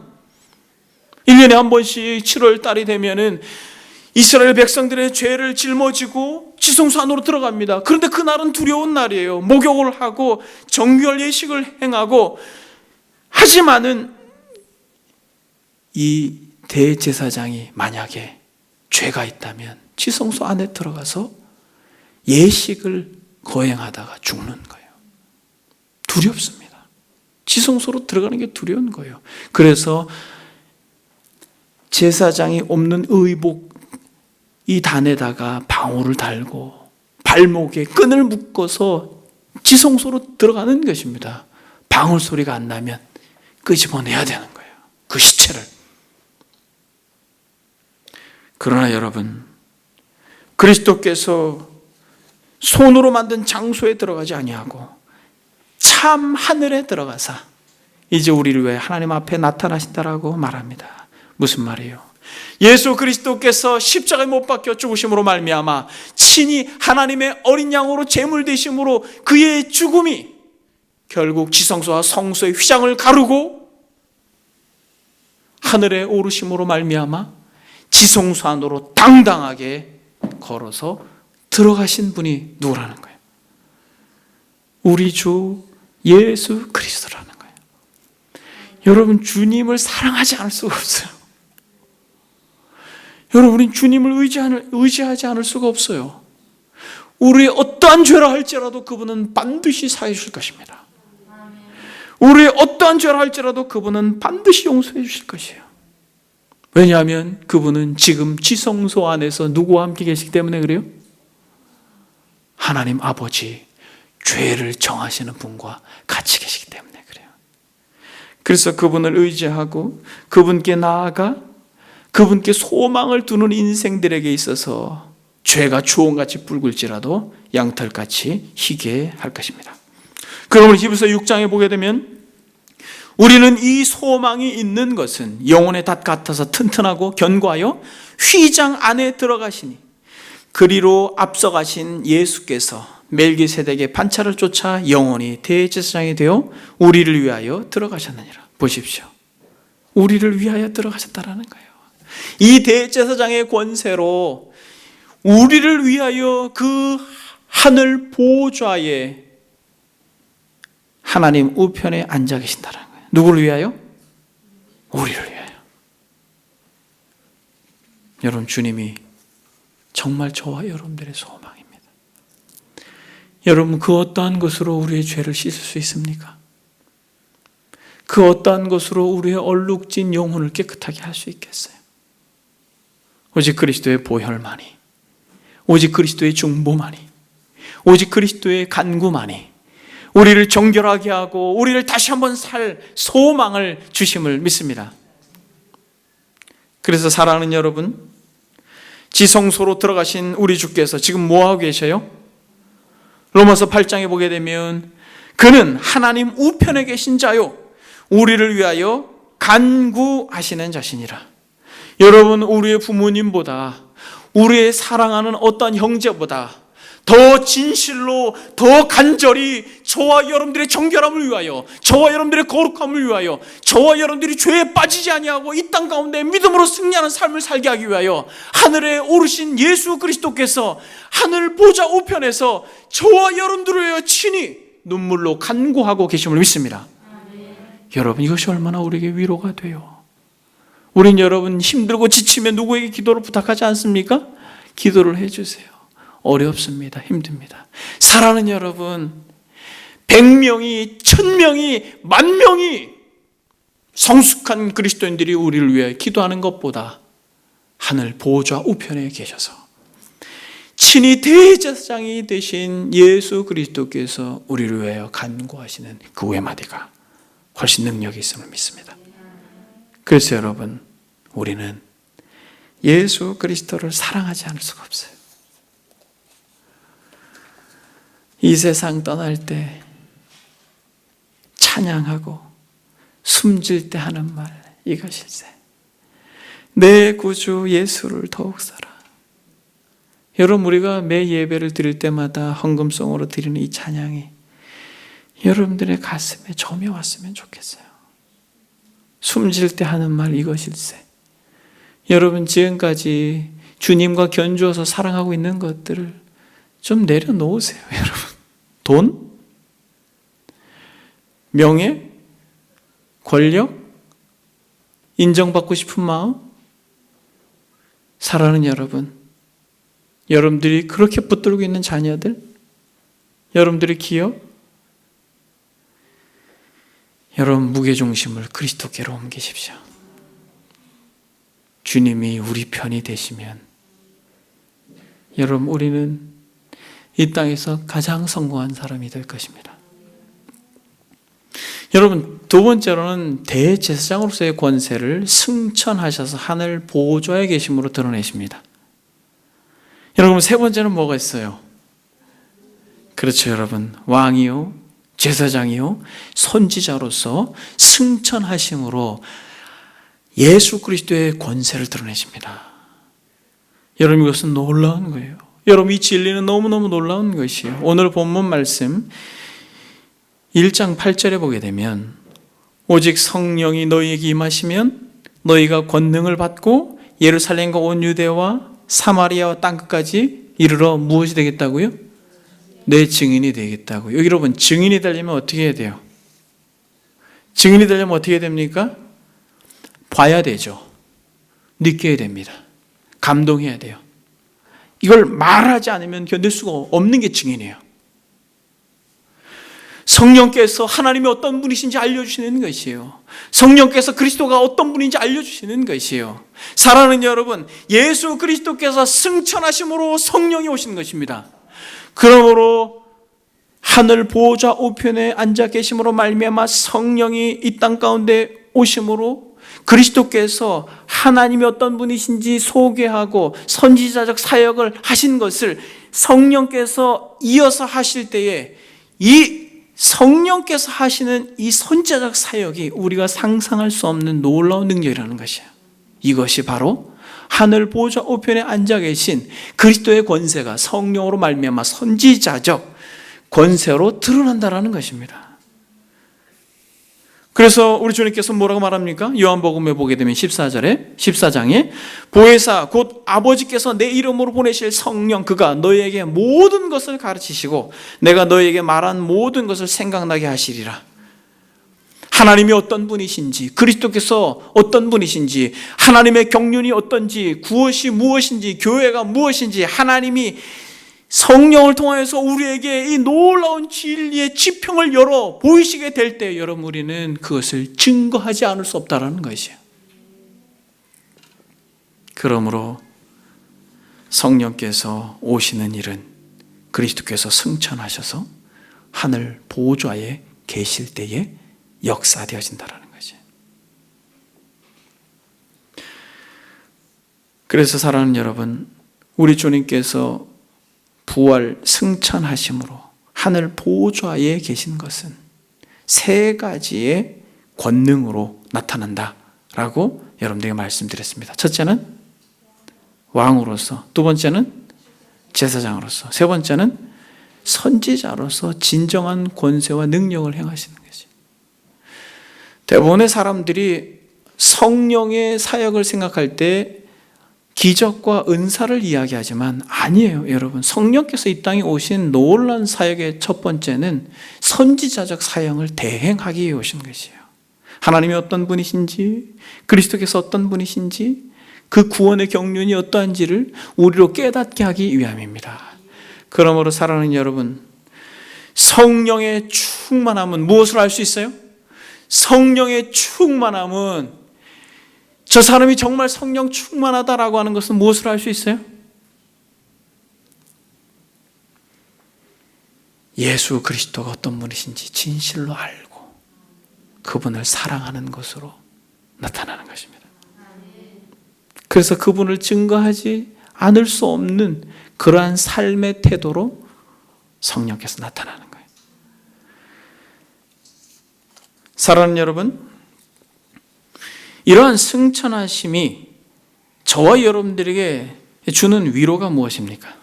1년에 한 번씩 7월 달이 되면은 이스라엘 백성들의 죄를 짊어지고 지성소 안으로 들어갑니다. 그런데 그날은 두려운 날이에요. 목욕을 하고 정결 예식을 행하고, 하지만은 이 대제사장이 만약에 죄가 있다면 지성소 안에 들어가서 예식을 거행하다가 죽는 거예요. 두렵습니다. 지성소로 들어가는 게 두려운 거예요. 그래서 제사장이 없는 의복 이 단에다가 방울을 달고 발목에 끈을 묶어서 지성소로 들어가는 것입니다. 방울 소리가 안 나면 끄집어내야 되는 거예요, 그 시체를. 그러나 여러분, 그리스도께서 손으로 만든 장소에 들어가지 아니하고 참 하늘에 들어가사 이제 우리를 위해 하나님 앞에 나타나신다라고 말합니다. 무슨 말이에요? 예수 그리스도께서 십자가에 못 박혀 죽으심으로 말미암아 친히 하나님의 어린 양으로 제물 되심으로 그의 죽음이 결국 지성소와 성소의 휘장을 가르고 하늘에 오르심으로 말미암아 지성소 안으로 당당하게 걸어서 들어가신 분이 누구라는 거예요? 우리 주 예수 그리스도라는 거예요. 여러분, 주님을 사랑하지 않을 수가 없어요. 여러분, 우린 주님을 의지하지 않을 수가 없어요. 우리의 어떠한 죄라 할지라도 그분은 반드시 사해 주실 것입니다. 우리의 어떠한 죄를 할지라도 그분은 반드시 용서해 주실 것이에요. 왜냐하면 그분은 지금 지성소 안에서 누구와 함께 계시기 때문에 그래요? 하나님 아버지, 죄를 정하시는 분과 같이 계시기 때문에 그래요. 그래서 그분을 의지하고 그분께 나아가 그분께 소망을 두는 인생들에게 있어서 죄가 주홍같이 붉을지라도 양털같이 희게 할 것입니다. 그러므로 히브리서 6장에 보게 되면 우리는 이 소망이 있는 것은 영혼의 닷 같아서 튼튼하고 견고하여 휘장 안에 들어가시니 그리로 앞서가신 예수께서 멜기세덱의 판차를 쫓아 영원히 대제사장이 되어 우리를 위하여 들어가셨느니라. 보십시오. 우리를 위하여 들어가셨다라는 거예요. 이 대제사장의 권세로 우리를 위하여 그 하늘 보좌에 하나님 우편에 앉아 계신다는 거예요. 누구를 위하여? 우리를 위하여. 여러분, 주님이 정말 저와 여러분들의 소망입니다. 여러분, 그 어떠한 것으로 우리의 죄를 씻을 수 있습니까? 그 어떠한 것으로 우리의 얼룩진 영혼을 깨끗하게 할 수 있겠어요? 오직 그리스도의 보혈만이, 오직 그리스도의 중보만이, 오직 그리스도의 간구만이 우리를 정결하게 하고 우리를 다시 한번 살 소망을 주심을 믿습니다. 그래서 사랑하는 여러분, 지성소로 들어가신 우리 주께서 지금 뭐하고 계셔요? 로마서 8장에 보게 되면 그는 하나님 우편에 계신 자요 우리를 위하여 간구하시는 자신이라. 여러분, 우리의 부모님보다, 우리의 사랑하는 어떤 형제보다 더 진실로, 더 간절히 저와 여러분들의 정결함을 위하여, 저와 여러분들의 거룩함을 위하여, 저와 여러분들이 죄에 빠지지 아니하고 이 땅 가운데 믿음으로 승리하는 삶을 살게 하기 위하여 하늘에 오르신 예수 그리스도께서 하늘 보좌 우편에서 저와 여러분들을 위하여 친히 눈물로 간구하고 계심을 믿습니다. 여러분, 이것이 얼마나 우리에게 위로가 돼요. 우린 여러분 힘들고 지치면 누구에게 기도를 부탁하지 않습니까? 기도를 해주세요. 어렵습니다. 힘듭니다. 사랑하는 여러분, 100명이, 1000명이, 10,000명이 성숙한 그리스도인들이 우리를 위해 기도하는 것보다 하늘 보좌 우편에 계셔서 친히 대제사장이 되신 예수 그리스도께서 우리를 위하여 간구하시는 그 외마디가 훨씬 능력이 있음을 믿습니다. 그래서 여러분, 우리는 예수 그리스도를 사랑하지 않을 수가 없어요. 이 세상 떠날 때 찬양하고 숨질 때 하는 말, 이것일세. 내 구주 예수를 더욱 사랑. 여러분, 우리가 매 예배를 드릴 때마다 헌금송으로 드리는 이 찬양이 여러분들의 가슴에 점여왔으면 좋겠어요. 숨질 때 하는 말, 이것일세. 여러분, 지금까지 주님과 견주어서 사랑하고 있는 것들을 좀 내려놓으세요. 여러분, 돈? 명예? 권력? 인정받고 싶은 마음? 사랑하는 여러분, 여러분들이 그렇게 붙들고 있는 자녀들, 여러분들의 기업, 여러분 무게중심을 그리스도께로 옮기십시오. 주님이 우리 편이 되시면 여러분, 우리는 이 땅에서 가장 성공한 사람이 될 것입니다. 여러분, 두 번째로는 대제사장으로서의 권세를 승천하셔서 하늘 보좌에 계심으로 드러내십니다. 여러분, 세 번째는 뭐가 있어요? 그렇죠, 여러분. 왕이요, 제사장이요, 선지자로서 승천하심으로 예수 그리스도의 권세를 드러내십니다. 여러분, 이것은 놀라운 거예요. 여러분, 이 진리는 너무너무 놀라운 것이에요. 오늘 본문 말씀 1장 8절에 보게 되면 오직 성령이 너희에게 임하시면 너희가 권능을 받고 예루살렘과 온 유대와 사마리아와 땅끝까지 이르러 무엇이 되겠다고요? 내 증인이 되겠다고요. 여기 여러분, 증인이 되려면 어떻게 해야 돼요? 증인이 되려면 어떻게 해야 됩니까? 봐야 되죠. 느껴야 됩니다. 감동해야 돼요. 이걸 말하지 않으면 견딜 수가 없는 게 증인이에요. 성령께서 하나님이 어떤 분이신지 알려주시는 것이에요. 성령께서 그리스도가 어떤 분인지 알려주시는 것이에요. 사랑하는 여러분, 예수 그리스도께서 승천하심으로 성령이 오신 것입니다. 그러므로 하늘 보호자 우편에 앉아 계심으로 말미암아 성령이 이 땅 가운데 오심으로 그리스도께서 하나님이 어떤 분이신지 소개하고 선지자적 사역을 하신 것을 성령께서 이어서 하실 때에 이 성령께서 하시는 이 선지자적 사역이 우리가 상상할 수 없는 놀라운 능력이라는 것이에요. 이것이 바로 하늘 보호자 우편에 앉아 계신 그리스도의 권세가 성령으로 말미암아 선지자적 권세로 드러난다라는 것입니다. 그래서 우리 주님께서 뭐라고 말합니까? 요한복음에 보게 되면 14장에 보혜사 곧 아버지께서 내 이름으로 보내실 성령 그가 너희에게 모든 것을 가르치시고 내가 너희에게 말한 모든 것을 생각나게 하시리라. 하나님이 어떤 분이신지, 그리스도께서 어떤 분이신지, 하나님의 경륜이 어떤지, 구원이 무엇인지, 교회가 무엇인지, 하나님이 성령을 통해서 우리에게 이 놀라운 진리의 지평을 열어 보이시게 될 때 여러분 우리는 그것을 증거하지 않을 수 없다는 것이에요. 그러므로 성령께서 오시는 일은 그리스도께서 승천하셔서 하늘 보좌에 계실 때에 역사되어진다는 것이에요. 그래서 사랑하는 여러분, 우리 주님께서 부활 승천하심으로 하늘 보좌에 계신 것은 세 가지의 권능으로 나타난다라고 여러분들에게 말씀드렸습니다. 첫째는 왕으로서, 두 번째는 제사장으로서, 세 번째는 선지자로서 진정한 권세와 능력을 행하시는 것이죠. 대부분의 사람들이 성령의 사역을 생각할 때 기적과 은사를 이야기하지만 아니에요. 여러분, 성령께서 이 땅에 오신 놀라운 사역의 첫 번째는 선지자적 사역을 대행하기 위해 오신 것이에요. 하나님이 어떤 분이신지, 그리스도께서 어떤 분이신지, 그 구원의 경륜이 어떠한지를 우리로 깨닫게 하기 위함입니다. 그러므로 사랑하는 여러분, 성령의 충만함은 무엇을 알 수 있어요? 성령의 충만함은 저 사람이 정말 성령 충만하다라고 하는 것은 무엇을 알 수 있어요? 예수 그리스도가 어떤 분이신지 진실로 알고 그분을 사랑하는 것으로 나타나는 것입니다. 그래서 그분을 증거하지 않을 수 없는 그러한 삶의 태도로 성령께서 나타나는 거예요. 사랑하는 여러분, 이러한 승천하심이 저와 여러분들에게 주는 위로가 무엇입니까?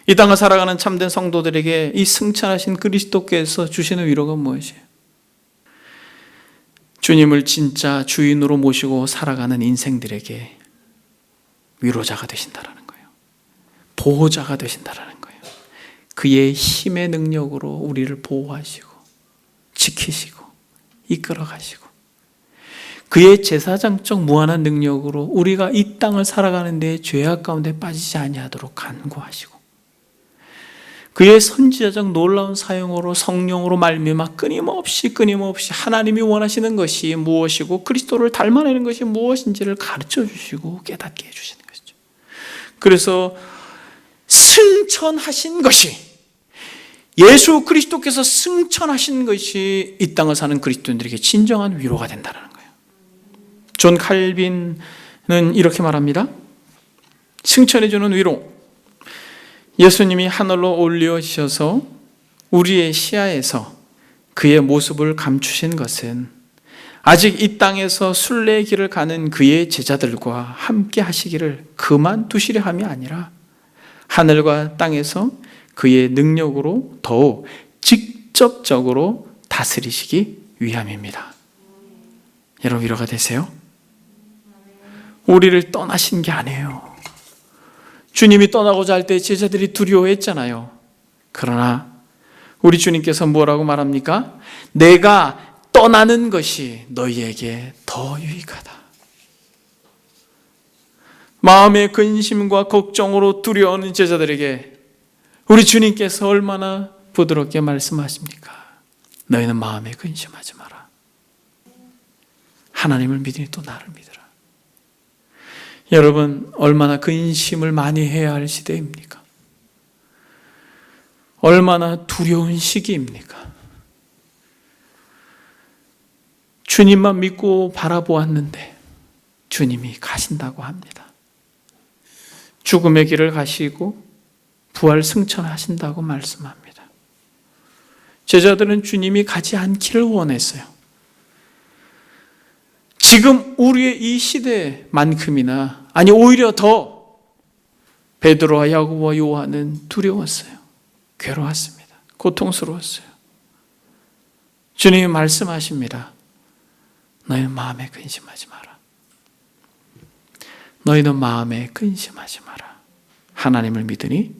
이 땅을 살아가는 참된 성도들에게 이 승천하신 그리스도께서 주시는 위로가 무엇이에요? 주님을 진짜 주인으로 모시고 살아가는 인생들에게 위로자가 되신다는 거예요. 보호자가 되신다는 거예요. 그의 힘의 능력으로 우리를 보호하시고 지키시고 이끌어가시고 그의 제사장적 무한한 능력으로 우리가 이 땅을 살아가는 데 죄악 가운데 빠지지 아니하도록 간구하시고 그의 선지자적 놀라운 사용으로 성령으로 말미암아 끊임없이 하나님이 원하시는 것이 무엇이고 그리스도를 닮아내는 것이 무엇인지를 가르쳐 주시고 깨닫게 해주시는 것이죠. 그래서 승천하신 것이, 예수 그리스도께서 승천하신 것이 이 땅을 사는 그리스도인들에게 진정한 위로가 된다는 거예요. 존 칼빈은 이렇게 말합니다. 승천해주는 위로, 예수님이 하늘로 올려지셔서 우리의 시야에서 그의 모습을 감추신 것은 아직 이 땅에서 순례의 길을 가는 그의 제자들과 함께 하시기를 그만두시려 함이 아니라 하늘과 땅에서 그의 능력으로 더욱 직접적으로 다스리시기 위함입니다. 여러분, 위로가 되세요? 우리를 떠나신 게 아니에요. 주님이 떠나고자 할 때 제자들이 두려워했잖아요. 그러나 우리 주님께서 뭐라고 말합니까? 내가 떠나는 것이 너희에게 더 유익하다. 마음의 근심과 걱정으로 두려워하는 제자들에게 우리 주님께서 얼마나 부드럽게 말씀하십니까? 너희는 마음에 근심하지 마라. 하나님을 믿으니 또 나를 믿으라. 여러분, 얼마나 근심을 많이 해야 할 시대입니까? 얼마나 두려운 시기입니까? 주님만 믿고 바라보았는데 주님이 가신다고 합니다. 죽음의 길을 가시고 부활 승천하신다고 말씀합니다. 제자들은 주님이 가지 않기를 원했어요. 지금 우리의 이 시대만큼이나, 아니 오히려 더 베드로와 야고보와 요한은 두려웠어요. 괴로웠습니다. 고통스러웠어요. 주님이 말씀하십니다. 너희는 마음에 근심하지 마라. 너희는 마음에 근심하지 마라. 하나님을 믿으니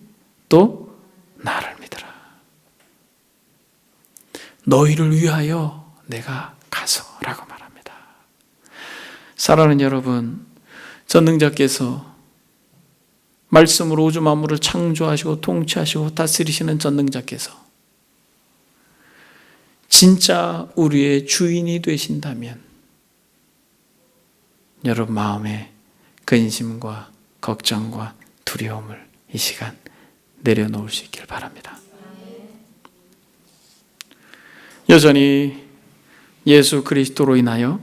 또 나를 믿으라. 너희를 위하여 내가 가서라고 말합니다. 사랑하는 여러분, 전능자께서 말씀으로 우주 만물을 창조하시고 통치하시고 다스리시는 전능자께서 진짜 우리의 주인이 되신다면 여러분 마음에 근심과 걱정과 두려움을 이 시간 내려놓을 수 있길 바랍니다. 여전히 예수 그리스도로 인하여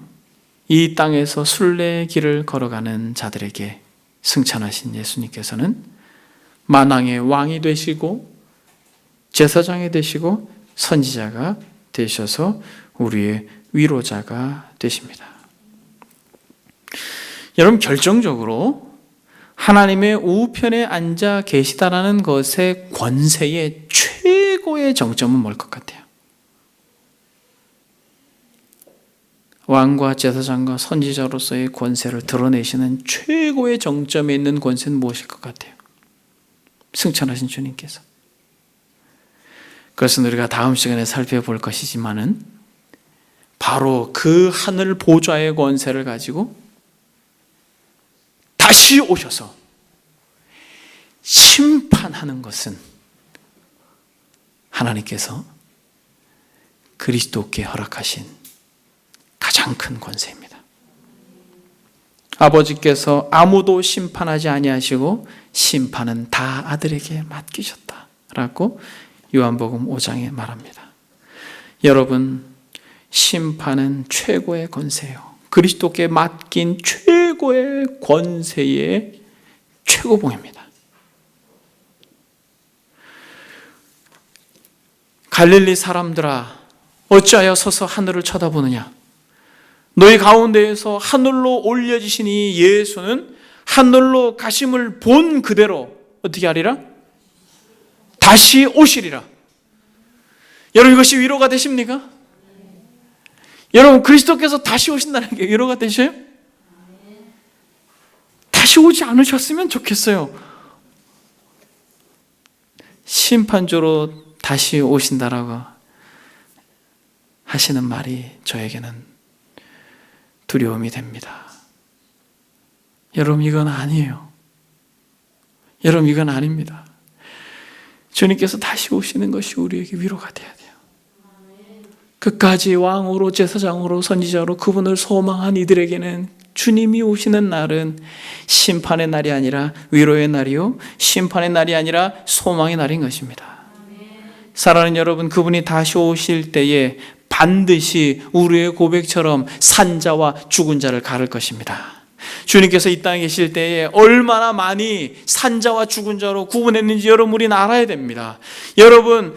이 땅에서 순례의 길을 걸어가는 자들에게 승천하신 예수님께서는 만왕의 왕이 되시고 제사장이 되시고 선지자가 되셔서 우리의 위로자가 되십니다. 여러분, 결정적으로 하나님의 우편에 앉아 계시다라는 것의 권세의 최고의 정점은 뭘 것 같아요? 왕과 제사장과 선지자로서의 권세를 드러내시는 최고의 정점에 있는 권세는 무엇일 것 같아요? 승천하신 주님께서. 그것은 우리가 다음 시간에 살펴볼 것이지만은 바로 그 하늘 보좌의 권세를 가지고 다시 오셔서 심판하는 것은 하나님께서 그리스도께 허락하신 가장 큰 권세입니다. 아버지께서 아무도 심판하지 아니하시고 심판은 다 아들에게 맡기셨다라고 요한복음 5장에 말합니다. 여러분, 심판은 최고의 권세예요. 그리스도께 맡긴 최고의 권세의 최고봉입니다. 갈릴리 사람들아, 어찌하여 서서 하늘을 쳐다보느냐? 너희 가운데에서 하늘로 올려지신 이 예수는 하늘로 가심을 본 그대로 어떻게 하리라? 다시 오시리라. 여러분, 이것이 위로가 되십니까? 여러분, 그리스도께서 다시 오신다는 게 위로가 되셔요? 다시 오지 않으셨으면 좋겠어요. 심판조로 다시 오신다라고 하시는 말이 저에게는 두려움이 됩니다. 여러분, 이건 아니에요. 여러분, 이건 아닙니다. 주님께서 다시 오시는 것이 우리에게 위로가 돼야 돼요. 끝까지 왕으로 제사장으로 선지자로 그분을 소망한 이들에게는 주님이 오시는 날은 심판의 날이 아니라 위로의 날이요, 심판의 날이 아니라 소망의 날인 것입니다. 사랑하는 여러분, 그분이 다시 오실 때에 반드시 우리의 고백처럼 산자와 죽은 자를 가를 것입니다. 주님께서 이 땅에 계실 때에 얼마나 많이 산자와 죽은 자로 구분했는지 여러분, 우리는 알아야 됩니다. 여러분,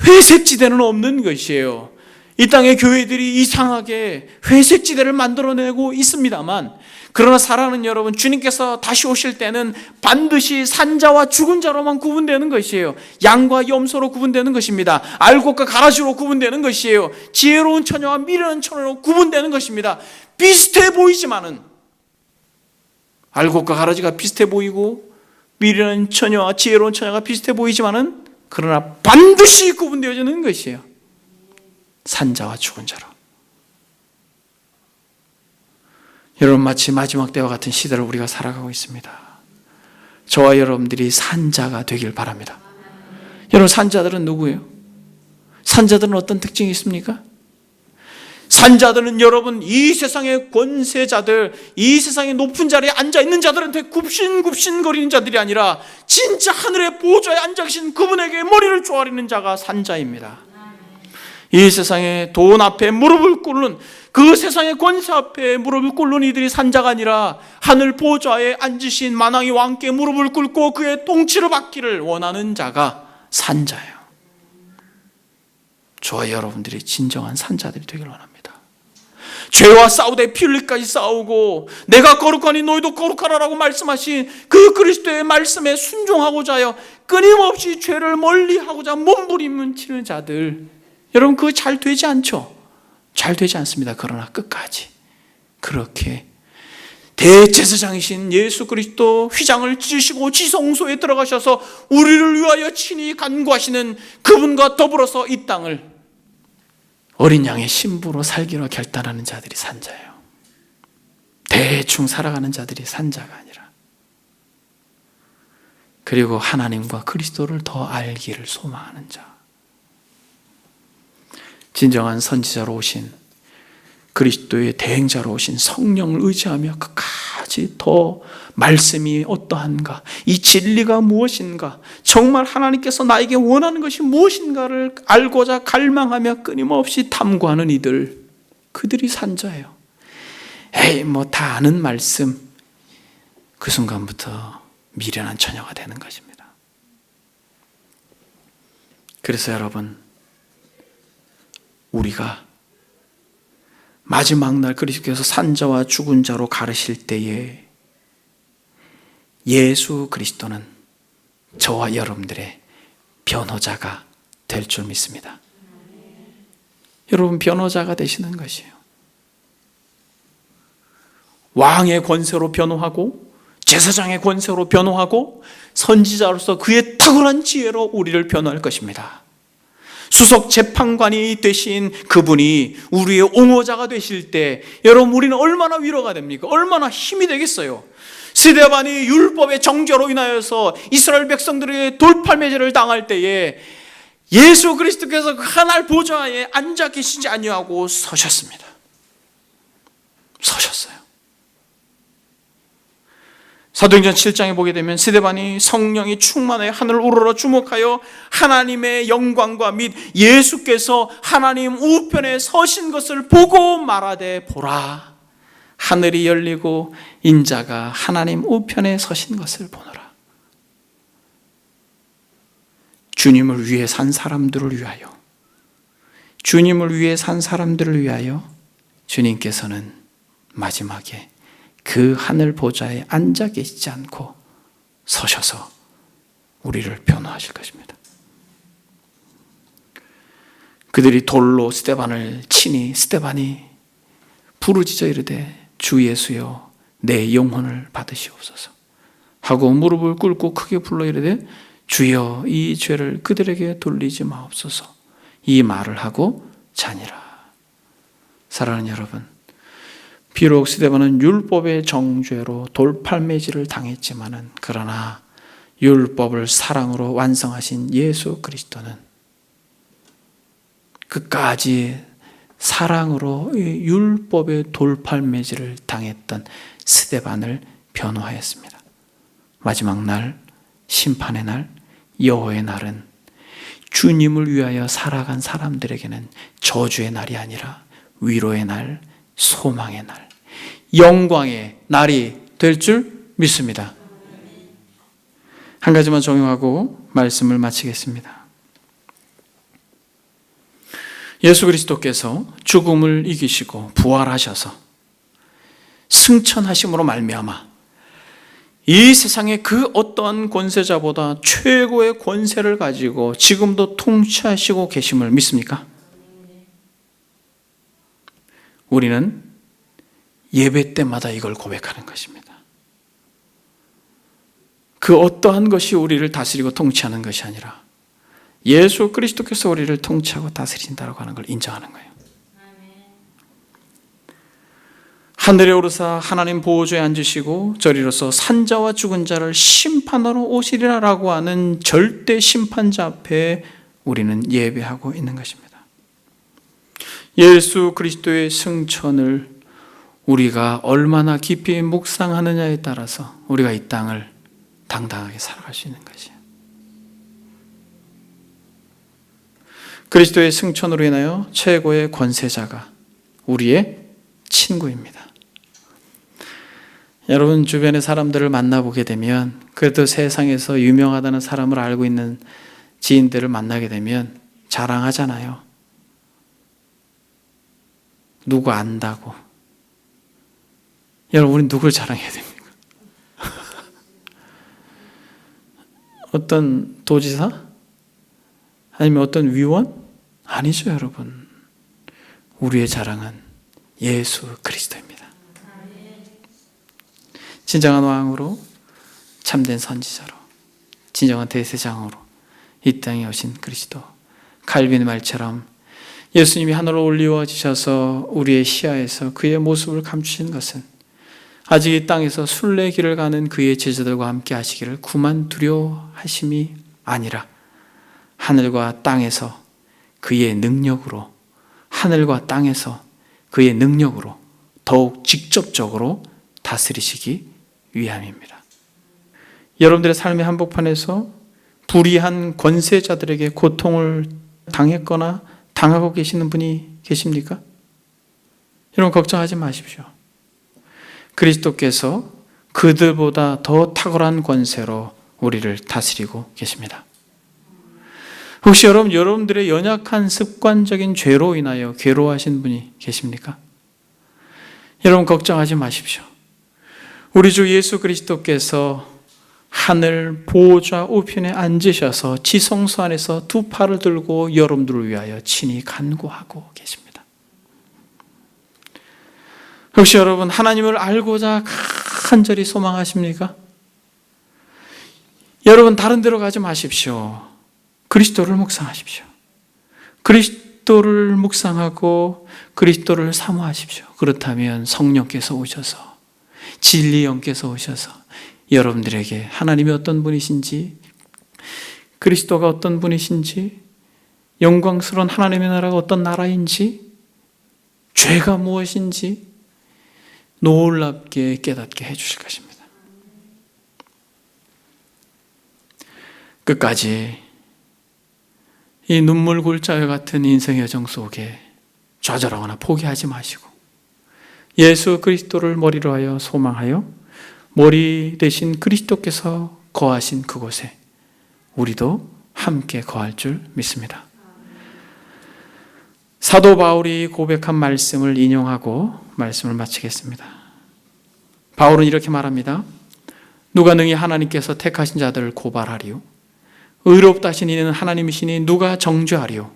회색지대는 없는 것이에요. 이 땅의 교회들이 이상하게 회색지대를 만들어내고 있습니다만, 그러나 사랑하는 여러분, 주님께서 다시 오실 때는 반드시 산자와 죽은 자로만 구분되는 것이에요. 양과 염소로 구분되는 것입니다. 알곡과 가라지로 구분되는 것이에요. 지혜로운 처녀와 미련한 처녀로 구분되는 것입니다. 비슷해 보이지만은, 알곡과 가라지가 비슷해 보이고 미련한 처녀와 지혜로운 처녀가 비슷해 보이지만은, 그러나 반드시 구분되어지는 것이에요. 산자와 죽은 자로. 여러분, 마치 마지막 때와 같은 시대를 우리가 살아가고 있습니다. 저와 여러분들이 산자가 되길 바랍니다. 여러분, 산자들은 누구예요? 산자들은 어떤 특징이 있습니까? 산자들은 여러분, 이 세상의 권세자들, 이 세상의 높은 자리에 앉아있는 자들한테 굽신굽신거리는 자들이 아니라 진짜 하늘의 보좌에 앉아계신 그분에게 머리를 조아리는 자가 산자입니다. 이 세상의 돈 앞에 무릎을 꿇는, 그 세상의 권세 앞에 무릎을 꿇는 이들이 산자가 아니라 하늘 보좌에 앉으신 만왕의 왕께 무릎을 꿇고 그의 통치를 받기를 원하는 자가 산자예요. 저와 여러분들이 진정한 산자들이 되길 원합니다. 죄와 싸우되 피 흘리기까지 싸우고 내가 거룩하니 너희도 거룩하라라고 말씀하신 그 그리스도의 말씀에 순종하고자 하여 끊임없이 죄를 멀리하고자 몸부림치는 자들, 여러분, 그거 잘 되지 않죠? 잘 되지 않습니다. 그러나 끝까지 그렇게 대제사장이신 예수 그리스도 휘장을 찢으시고 지성소에 들어가셔서 우리를 위하여 친히 간구하시는 그분과 더불어서 이 땅을 어린 양의 신부로 살기로 결단하는 자들이 산자예요. 대충 살아가는 자들이 산자가 아니라, 그리고 하나님과 그리스도를 더 알기를 소망하는 자, 진정한 선지자로 오신 그리스도의 대행자로 오신 성령을 의지하며 끝까지 더 말씀이 어떠한가, 이 진리가 무엇인가, 정말 하나님께서 나에게 원하는 것이 무엇인가를 알고자 갈망하며 끊임없이 탐구하는 이들, 그들이 산자예요. 에이, 뭐 다 아는 말씀, 그 순간부터 미련한 처녀가 되는 것입니다. 그래서 여러분, 우리가 마지막 날 그리스도께서 산자와 죽은 자로 가르실 때에 예수 그리스도는 저와 여러분들의 변호자가 될 줄 믿습니다. 여러분, 변호자가 되시는 것이에요. 왕의 권세로 변호하고 제사장의 권세로 변호하고 선지자로서 그의 탁월한 지혜로 우리를 변호할 것입니다. 수석 재판관이 되신 그분이 우리의 옹호자가 되실 때 여러분, 우리는 얼마나 위로가 됩니까? 얼마나 힘이 되겠어요? 스데반이 율법의 정죄로 인하여서 이스라엘 백성들에게 돌팔매질을 당할 때에 예수 그리스도께서 그 하늘 보좌에 앉아 계시지 아니하고 서셨습니다. 서셨어요. 사도행전 7장에 보게 되면 스데반이 성령이 충만해 하늘을 우러러 주목하여 하나님의 영광과 및 예수께서 하나님 우편에 서신 것을 보고 말하되, 보라, 하늘이 열리고 인자가 하나님 우편에 서신 것을 보노라. 주님을 위해 산 사람들을 위하여, 주님을 위해 산 사람들을 위하여 주님께서는 마지막에 그 하늘 보좌에 앉아 계시지 않고 서셔서 우리를 변호하실 것입니다. 그들이 돌로 스데반을 치니 스데반이 부르짖어 이르되, 주 예수여, 내 영혼을 받으시옵소서 하고 무릎을 꿇고 크게 불러 이르되, 주여, 이 죄를 그들에게 돌리지 마옵소서. 이 말을 하고 자니라. 사랑하는 여러분, 비록 스데반은 율법의 정죄로 돌팔매질을 당했지만은, 그러나 율법을 사랑으로 완성하신 예수 그리스도는 끝까지 사랑으로 율법의 돌팔매질을 당했던 스데반을 변호하였습니다. 마지막 날, 심판의 날, 여호와의 날은 주님을 위하여 살아간 사람들에게는 저주의 날이 아니라 위로의 날, 소망의 날, 영광의 날이 될 줄 믿습니다. 한 가지만 적용하고 말씀을 마치겠습니다. 예수 그리스도께서 죽음을 이기시고 부활하셔서 승천하심으로 말미암아 이 세상의 그 어떠한 권세자보다 최고의 권세를 가지고 지금도 통치하시고 계심을 믿습니까? 우리는 예배 때마다 이걸 고백하는 것입니다. 그 어떠한 것이 우리를 다스리고 통치하는 것이 아니라 예수 그리스도께서 우리를 통치하고 다스린다고 하는 걸 인정하는 거예요. 하늘에 오르사 하나님 보호자에 앉으시고 저리로서 산자와 죽은 자를 심판하러 오시리라라고 하는 절대 심판자 앞에 우리는 예배하고 있는 것입니다. 예수 그리스도의 승천을 우리가 얼마나 깊이 묵상하느냐에 따라서 우리가 이 땅을 당당하게 살아갈 수 있는 것이에요. 그리스도의 승천으로 인하여 최고의 권세자가 우리의 친구입니다. 여러분 주변의 사람들을 만나보게 되면, 그래도 세상에서 유명하다는 사람을 알고 있는 지인들을 만나게 되면 자랑하잖아요. 누구 안다고. 여러분, 우린 누굴 자랑해야 됩니까? 어떤 도지사? 아니면 어떤 위원? 아니죠, 여러분. 우리의 자랑은 예수 그리스도입니다. 진정한 왕으로, 참된 선지자로, 진정한 대제사장으로 이 땅에 오신 그리스도. 칼빈의 말처럼 예수님이 하늘로 올리워지셔서 우리의 시야에서 그의 모습을 감추신 것은 아직 이 땅에서 순례길을 가는 그의 제자들과 함께 하시기를 구만 두려워하심이 아니라 하늘과 땅에서 그의 능력으로, 하늘과 땅에서 그의 능력으로 더욱 직접적으로 다스리시기 위함입니다. 여러분들의 삶의 한복판에서 불의한 권세자들에게 고통을 당했거나 당하고 계시는 분이 계십니까? 여러분 걱정하지 마십시오. 그리스도께서 그들보다 더 탁월한 권세로 우리를 다스리고 계십니다. 혹시 여러분들의 연약한 습관적인 죄로 인하여 괴로워하신 분이 계십니까? 여러분 걱정하지 마십시오. 우리 주 예수 그리스도께서 하늘 보호자 우편에 앉으셔서 지성소 안에서 두 팔을 들고 여러분들을 위하여 친히 간구하고 계십니다. 혹시 여러분 하나님을 알고자 간절히 소망하십니까? 여러분 다른 데로 가지 마십시오. 그리스도를 묵상하십시오. 그리스도를 묵상하고 그리스도를 사모하십시오. 그렇다면 성령께서 오셔서, 진리 영께서 오셔서 여러분들에게 하나님이 어떤 분이신지, 그리스도가 어떤 분이신지, 영광스러운 하나님의 나라가 어떤 나라인지, 죄가 무엇인지 놀랍게 깨닫게 해주실 것입니다. 끝까지 이 눈물 골짜기 같은 인생의 여정 속에 좌절하거나 포기하지 마시고 예수 그리스도를 머리로 하여 소망하여 머리 대신 그리스도께서 거하신 그곳에 우리도 함께 거할 줄 믿습니다. 사도 바울이 고백한 말씀을 인용하고 말씀을 마치겠습니다. 바울은 이렇게 말합니다. 누가 능히 하나님께서 택하신 자들을 고발하리요? 의롭다 하신 이는 하나님이시니 누가 정죄하리요?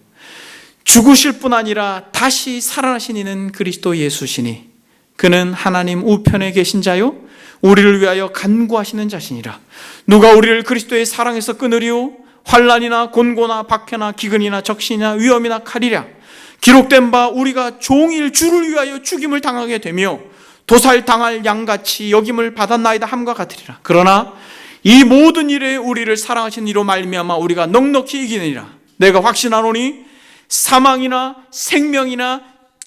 죽으실 뿐 아니라 다시 살아나신 이는 그리스도 예수시니 그는 하나님 우편에 계신 자요 우리를 위하여 간구하시는 자시니라. 누가 우리를 그리스도의 사랑에서 끊으리요? 환난이나 곤고나 박해나 기근이나 적신이나 위험이나 칼이랴. 기록된 바 우리가 종일 주를 위하여 죽임을 당하게 되며 도살당할 양같이 여김을 받았나이다 함과 같으리라. 그러나 이 모든 일에 우리를 사랑하신 이로 말미암아 우리가 넉넉히 이기느니라. 내가 확신하노니 사망이나 생명이나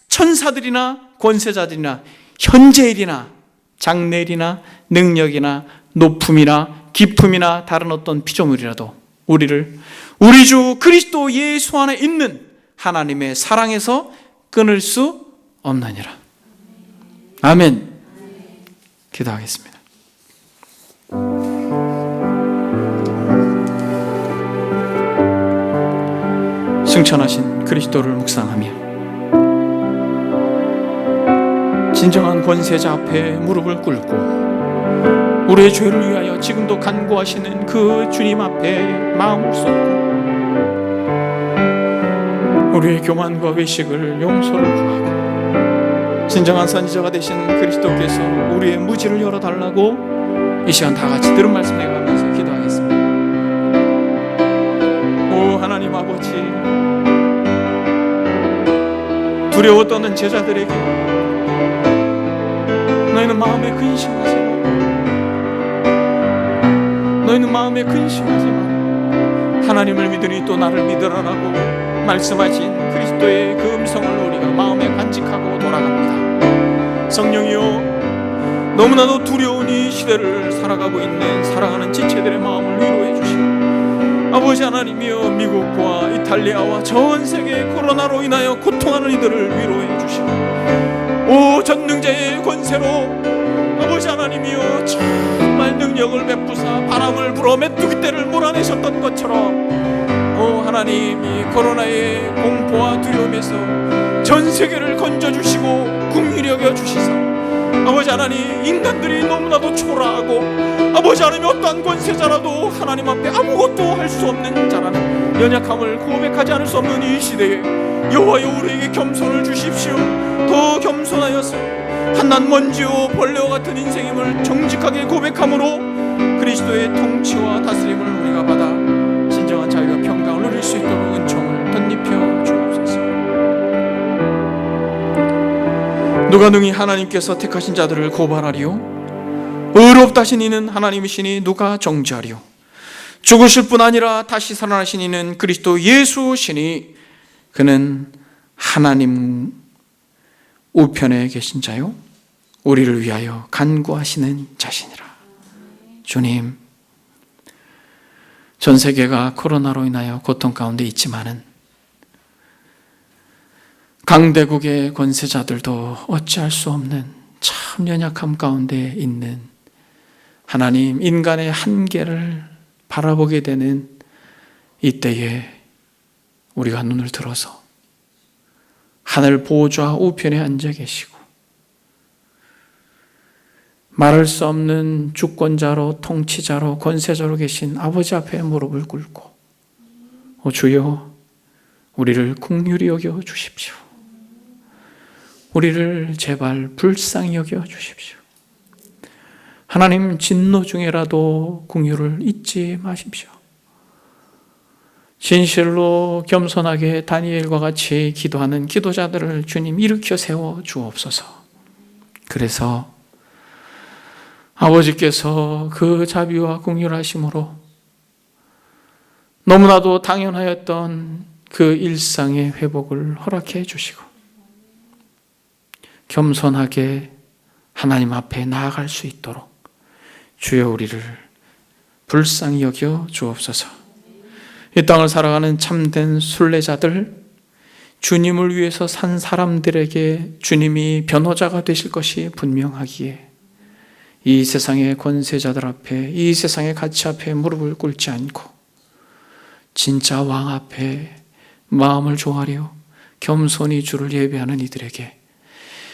천사들이나 권세자들이나 현재일이나 장래일이나 능력이나 높음이나 깊음이나 다른 어떤 피조물이라도 우리를 우리 주 그리스도 예수 안에 있는 하나님의 사랑에서 끊을 수 없느니라. 아멘. 기도하겠습니다. 승천하신 그리스도를 묵상하며 진정한 권세자 앞에 무릎을 꿇고 우리의 죄를 위하여 지금도 간구하시는 그 주님 앞에 마음을 쏟고 우리의 교만과 외식을 용서를 구하고 진정한 선지자가 되신 그리스도께서 우리의 무지를 열어달라고 이 시간 다 같이 들은 말씀 내가면서 기도하겠습니다. 오 하나님 아버지, 두려워 떠는 제자들에게 너희는 마음에 근심하지 마라. 너희는 마음에 근심하지 마라. 하나님을 믿으니 또 나를 믿으라라고 말씀하신 그리스도의 그 음성을 우리가 마음에 간직하고 돌아갑니다. 성령이여, 너무나도 두려운 이 시대를 살아가고 있는 사랑하는 지체들의 마음을 위로해 주시고, 아버지 하나님이여, 미국과 이탈리아와 전 세계 코로나로 인하여 고통하는 이들을 위로해 주시고, 오 전능자의 권세로 아버지 하나님이여 정말 능력을 베푸사 바람을 불어 메뚜기 떼를 몰아내셨던 것처럼, 오 하나님, 이 코로나의 공포와 두려움에서 전 세계를 건져주시고 긍휼히 여겨주시사, 아버지 하나님, 인간들이 너무나도 초라하고 아버지 하나님 어떠한 권세자라도 하나님 앞에 아무것도 할 수 없는 자라는 연약함을 고백하지 않을 수 없는 이 시대에 여호와여 우리에게 겸손을 주십시오. 더 겸손하여서 한낱 먼지요 벌레와 같은 인생임을 정직하게 고백함으로 그리스도의 통치와 다스림을 우리가 받아 진정한 자유와 평강을 누릴 수 있도록 은총을 덧입혀 주옵소서. 누가 능히 하나님께서 택하신 자들을 고발하리요? 의롭다 하신 이는 하나님이시니 누가 정죄하리요? 죽으실 뿐 아니라 다시 살아나신 이는 그리스도 예수시니 그는 하나님 우편에 계신 자요 우리를 위하여 간구하시는 자시니라. 주님, 전 세계가 코로나로 인하여 고통 가운데 있지만은 강대국의 권세자들도 어찌할 수 없는 참 연약함 가운데 있는 하나님, 인간의 한계를 바라보게 되는 이때에 우리가 눈을 들어서 하늘 보좌 우편에 앉아 계시고 말할 수 없는 주권자로 통치자로 권세자로 계신 아버지 앞에 무릎을 꿇고, 오 주여, 우리를 긍휼히 여겨 주십시오. 우리를 제발 불쌍히 여겨 주십시오. 하나님, 진노 중에라도 긍휼을 잊지 마십시오. 진실로 겸손하게 다니엘과 같이 기도하는 기도자들을 주님 일으켜 세워 주옵소서. 그래서 아버지께서 그 자비와 긍휼하심으로 너무나도 당연하였던 그 일상의 회복을 허락해 주시고 겸손하게 하나님 앞에 나아갈 수 있도록 주여 우리를 불쌍히 여겨 주옵소서. 이 땅을 살아가는 참된 순례자들, 주님을 위해서 산 사람들에게 주님이 변호자가 되실 것이 분명하기에 이 세상의 권세자들 앞에, 이 세상의 가치 앞에 무릎을 꿇지 않고 진짜 왕 앞에 마음을 조아려 겸손히 주를 예배하는 이들에게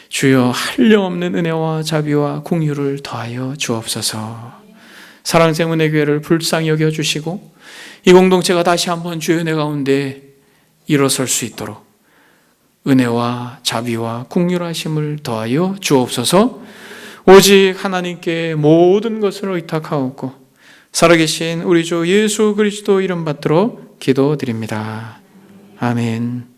주여 한량없는 은혜와 자비와 긍휼을 더하여 주옵소서. 사랑샘 은혜교회를 불쌍히 여겨주시고 이 공동체가 다시 한번 주의 은혜 가운데 일어설 수 있도록 은혜와 자비와 긍휼하심을 더하여 주옵소서. 오직 하나님께 모든 것을 의탁하옵고 살아계신 우리 주 예수 그리스도 이름 받들어 기도드립니다. 아멘.